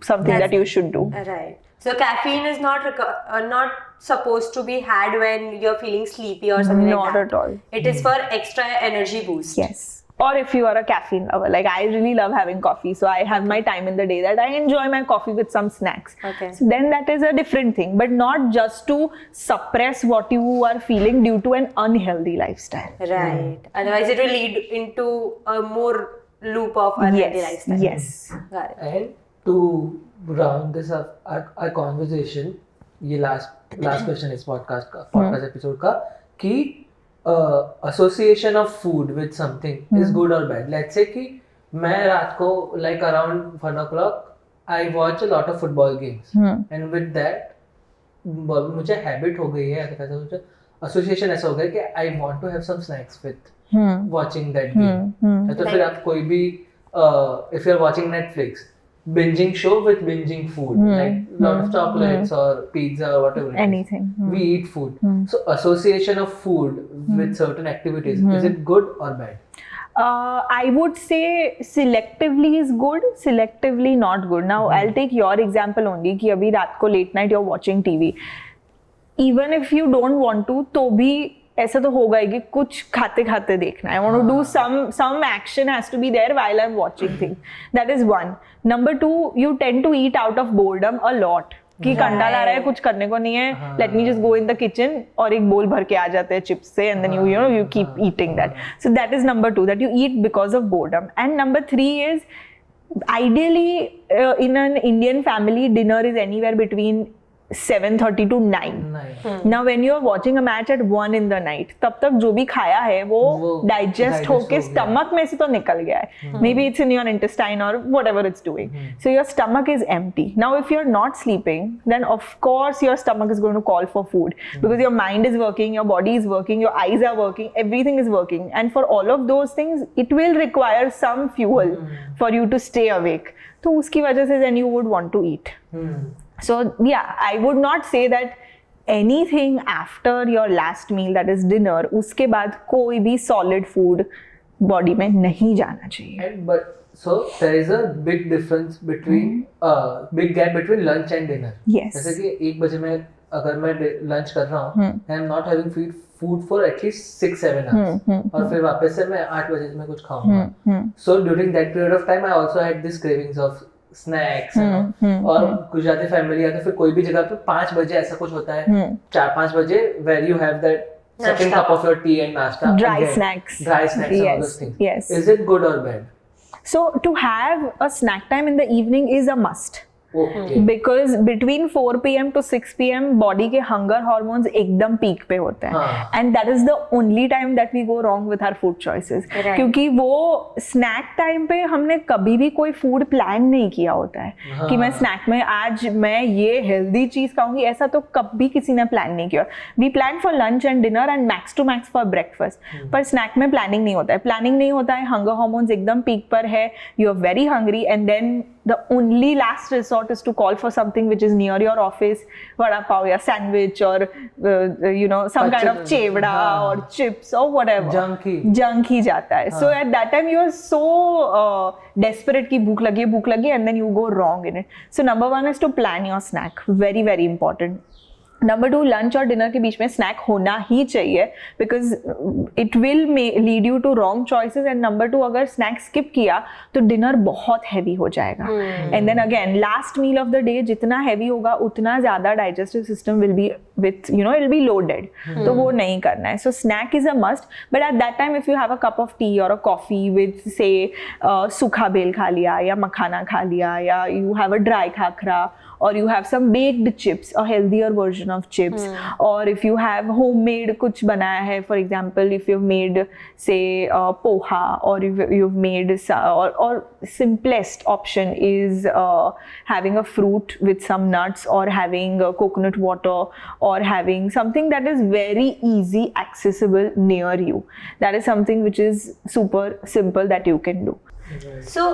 something that you should do. Right. So caffeine is not supposed to be had when you're feeling sleepy or something like that. Not at all. It is for extra energy boost. Yes. Or if you are a caffeine lover, like I really love having coffee, so I have my time in the day that I enjoy my coffee with some snacks. Okay. So then that is a different thing, but not just to suppress what you are feeling due to an unhealthy lifestyle. Right. Otherwise, it will lead into a more loop of unhealthy lifestyle. Yes. Got it. And to round this up, our conversation, ये last question इस podcast episode का, कि association of food with something is good or bad. Let's say कि मैं रात को like around 1 o'clock I watch a lot of football games, and with that मुझे habit हो गई है, मुझे association ऐसा हो गया कि I want to have some snacks with watching that game. तो फिर आप कोई भी if you're watching Netflix, binging show with binging food, like lot of chocolates or pizza or whatever it is. Anything. We eat food. So association of food with certain activities, is it good or bad? I would say selectively is good, selectively not good. Now I'll take your example only कि अभी रात को late night you're watching TV. Even if you don't want to, तो भी ऐसा तो होगा ही कि कुछ खाते खाते देखना. I want to do some action has to be there while I'm watching things. That is one. Number two, you tend to eat out of boredom a lot. कि कंटाल आ रहा है, कुछ करने को नहीं है, let me just go in the kitchen और एक बोल भर के आ जाते हैं चिप्स से, and then you keep eating that. So that is number two, that you eat because of boredom. And number three is ideally in an Indian family, dinner is anywhere between 7:30 to 9. Now when you are watching a match at 1 in the night, तब तक जो भी खाया है वो digest होके stomach में से तो निकल गया है. Maybe it's in your intestine or whatever it's doing. So your stomach is empty. Now if you're not sleeping, then of course your stomach is going to call for food, because your mind is working, your body is working, your eyes are working, everything is working, and for all of those things it will require some fuel for you to stay awake. तो उसकी वजह से then you would want to eat. So yeah, I would not say that anything after your last meal, that is dinner, उसके बाद कोई भी solid food body में नहीं जाना चाहिए. And but so there is a big difference between big gap between lunch and dinner. Yes. जैसे कि 1 बजे में अगर मैं lunch कर रहा हूँ, I am not having food for at least 6-7 hours, और फिर वापस से मैं 8 बजे में कुछ खाऊंगा. So during that period of time I also had this cravings of snacks और गुजराती फैमिली या तो फिर कोई भी जगह पे 5 बजे ऐसा कुछ होता है, 4-5 बजे where you have that second cup of your tea and nasta, dry snacks and all those things. Yes. Is it good or bad? So to have a snack time in the evening is a must. Okay. Because between 4 p.m. to 6 p.m. body के hunger hormones एकदम peak पे होते हैं, and that is the only time that we go wrong with our food choices. Right. क्योंकि वो snack time पे हमने कभी भी कोई food plan नहीं किया होता है कि मैं snack में आज मैं ये healthy चीज खाऊंगी, ऐसा तो कभी किसी ने plan नहीं किया. We plan for lunch and dinner and max to max for breakfast. पर snack में planning नहीं होता है. Planning नहीं होता है, hunger hormones एकदम peak पर है, you are very hungry, and then the only last resort is to call for something which is near your office, vada pav or sandwich or some kind of chevda or chips or whatever. Junk ही जाता है. So at that time you are so desperate कि भूख लगी and then you go wrong in it. So number 1 is to plan your snack. Very very important. Number 2, lunch और dinner के बीच में snack होना ही चाहिए because it will lead you to wrong choices. And number 2, अगर snack skip किया तो डिनर बहुत हैवी हो जाएगा. And then again last meal of the day जितना हैवी होगा उतना ज्यादा digestive system will be with it will be loaded. तो वो नहीं करना है. So snack is a must. But at that time if you have a cup of tea or a coffee with से सूखा बेल खा लिया या मखाना खा लिया या you have a dry khakhra or you have some baked chips, a healthier version of chips, or if you have homemade kuch banaya hai, for example if you've made say poha, or if you've made or simplest option is having a fruit with some nuts, or having coconut water, or having something that is very easy accessible near you. That is something which is super simple that you can do. So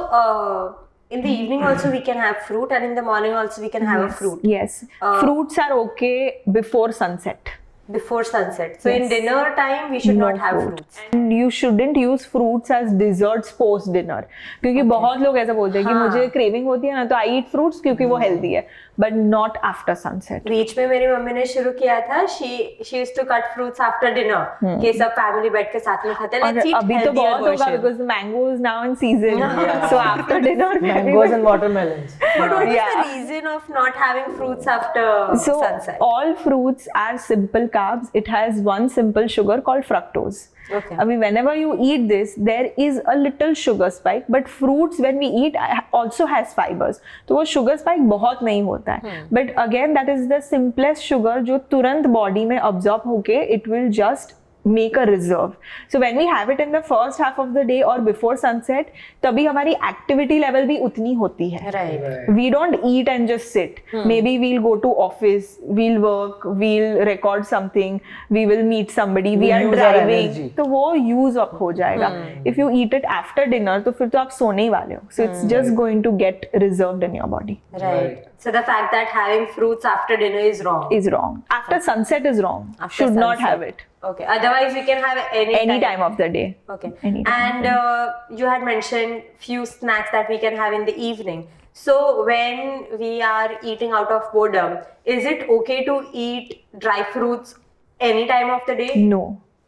in the evening also we can have fruit, and in the morning also we can have a fruit. Yes. Fruits are okay before sunset. Before sunset. So in dinner time we should not have fruits. And you shouldn't use fruits as desserts post dinner. क्योंकि बहुत लोग ऐसा बोलते हैं कि मुझे craving होती है ना तो I eat fruits क्योंकि वो हेल्दी है. But not after sunset. बीच में मेरी मम्मी ने शुरू किया था. She used to cut fruits after dinner. कि सब फैमिली बैठ के साथ में खाते हैं. Let's eat अभी तो बहुत होगा because the mango is now in season. So after dinner mangoes and watermelons. But what is the reason of not having fruits after sunset? All fruits are simple carbs. It has one simple sugar called fructose. Okay. I mean, whenever you eat this, there is a little sugar spike. But fruits, when we eat, also has fibers. तो वो sugar spike बहुत नहीं होता है. But again, that is the simplest sugar जो तुरंत body में absorb होके it will just make a reserve. So when we have it in the first half of the day or before sunset, तभी हमारी activity level भी उतनी होती है. Right. We don't eat and just sit. Maybe we'll go to office, we'll work, we'll record something, we will meet somebody, we are driving. तो वो use up हो जाएगा. If you eat it after dinner, तो फिर तो आप सोने ही वाले हो. So it's just going to get reserved in your body. Right. So the fact that having fruits after dinner is wrong. Is wrong. After sunset is wrong. After Should not sunset. have it. Okay. Otherwise, we can have any time of the day. Okay. Any time. And you had mentioned few snacks that we can have in the evening. So when we are eating out of boredom, is it okay to eat dry fruits any time of the day? No.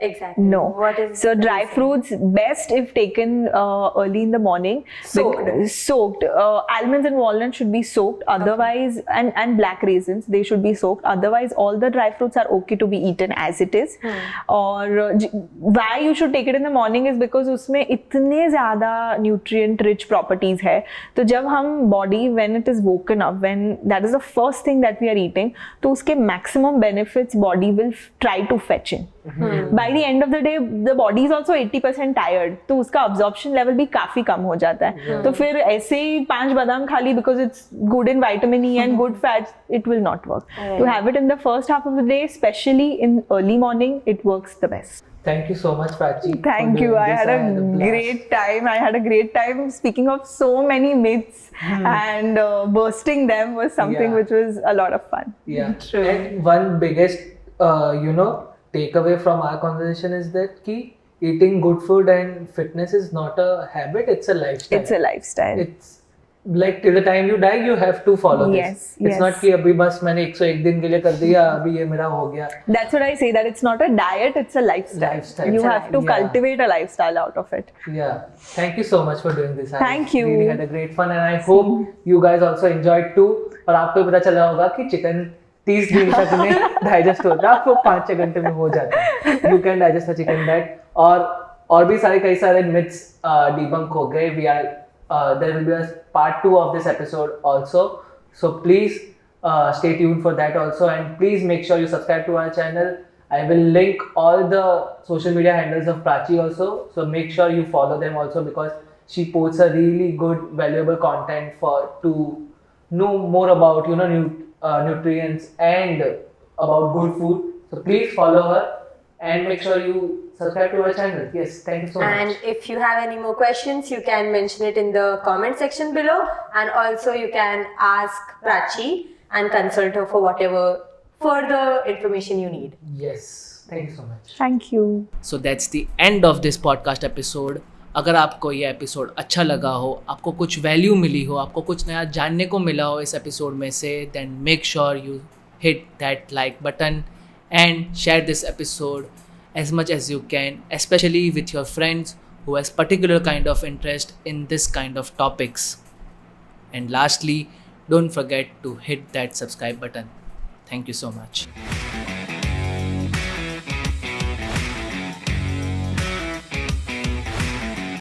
Exactly. No. What is so the dry reason? fruits best if taken early in the morning. Soaked. Soaked. Almonds and walnuts should be soaked. Otherwise, and black raisins, they should be soaked. Otherwise, all the dry fruits are okay to be eaten as it is. Or why you should take it in the morning is because उसमें इतने ज़्यादा nutrient rich properties है. तो जब हम body when it is woken up, when that is the first thing that we are eating, तो उसके maximum benefits body will try to fetch in. By the end of the day, the body is also 80% tired. तो उसका absorption level भी काफी कम हो जाता है. तो फिर ऐसे ही 5 बादाम खा ली because it's good in vitamin E and good fats, it will not work. To have it in the first half of the day, especially in early morning, it works the best. Thank you so much, Prachi. Thank you. I had a great time. I had a great time. Speaking of so many myths and bursting them was something which was a lot of fun. Yeah. True. And one biggest, takeaway from our conversation is that eating good food and fitness is not a habit, it's a lifestyle. It's a lifestyle. It's like till the time you die, you have to follow Yes, this. It's not कि अभी बस मैंने 101 दिन के लिए कर दिया, अभी ये मेरा हो गया. That's what I say, that it's not a diet, it's a lifestyle. You have to cultivate a lifestyle out of it. Yeah. Thank you so much for doing this. Thank you. I really had a great fun and I hope you guys also enjoyed too. और आपको पता चला होगा कि chicken 30 दिन तक में digest होता है, आपको 5-6 घंटे में हो जाता है. You can digest a chicken that. और भी कई सारे मिथ्स डिबंक हो गए. We are there will be a part 2 of this episode also, so please stay tuned for that also, and please make sure you subscribe to our channel. I will link all the social media handles of Prachi also, so make sure you follow them also because she posts a really good valuable content to know more about nutrients and about good food. So please follow her and make sure you subscribe to our channel. Yes, thank you so much. And if you have any more questions, you can mention it in the comment section below. And also you can ask Prachi and consult her for whatever further information you need. Yes, thank you so much. Thank you. So that's the end of this podcast episode. अगर आपको ये episode अच्छा लगा हो, आपको कुछ value मिली हो, आपको कुछ नया जानने को मिला हो इस एपिसोड में से, then make sure you hit that like button and share this episode as much as you can, especially with your friends who has particular kind of interest in this kind of topics. And lastly, don't forget to hit that subscribe button. Thank you so much.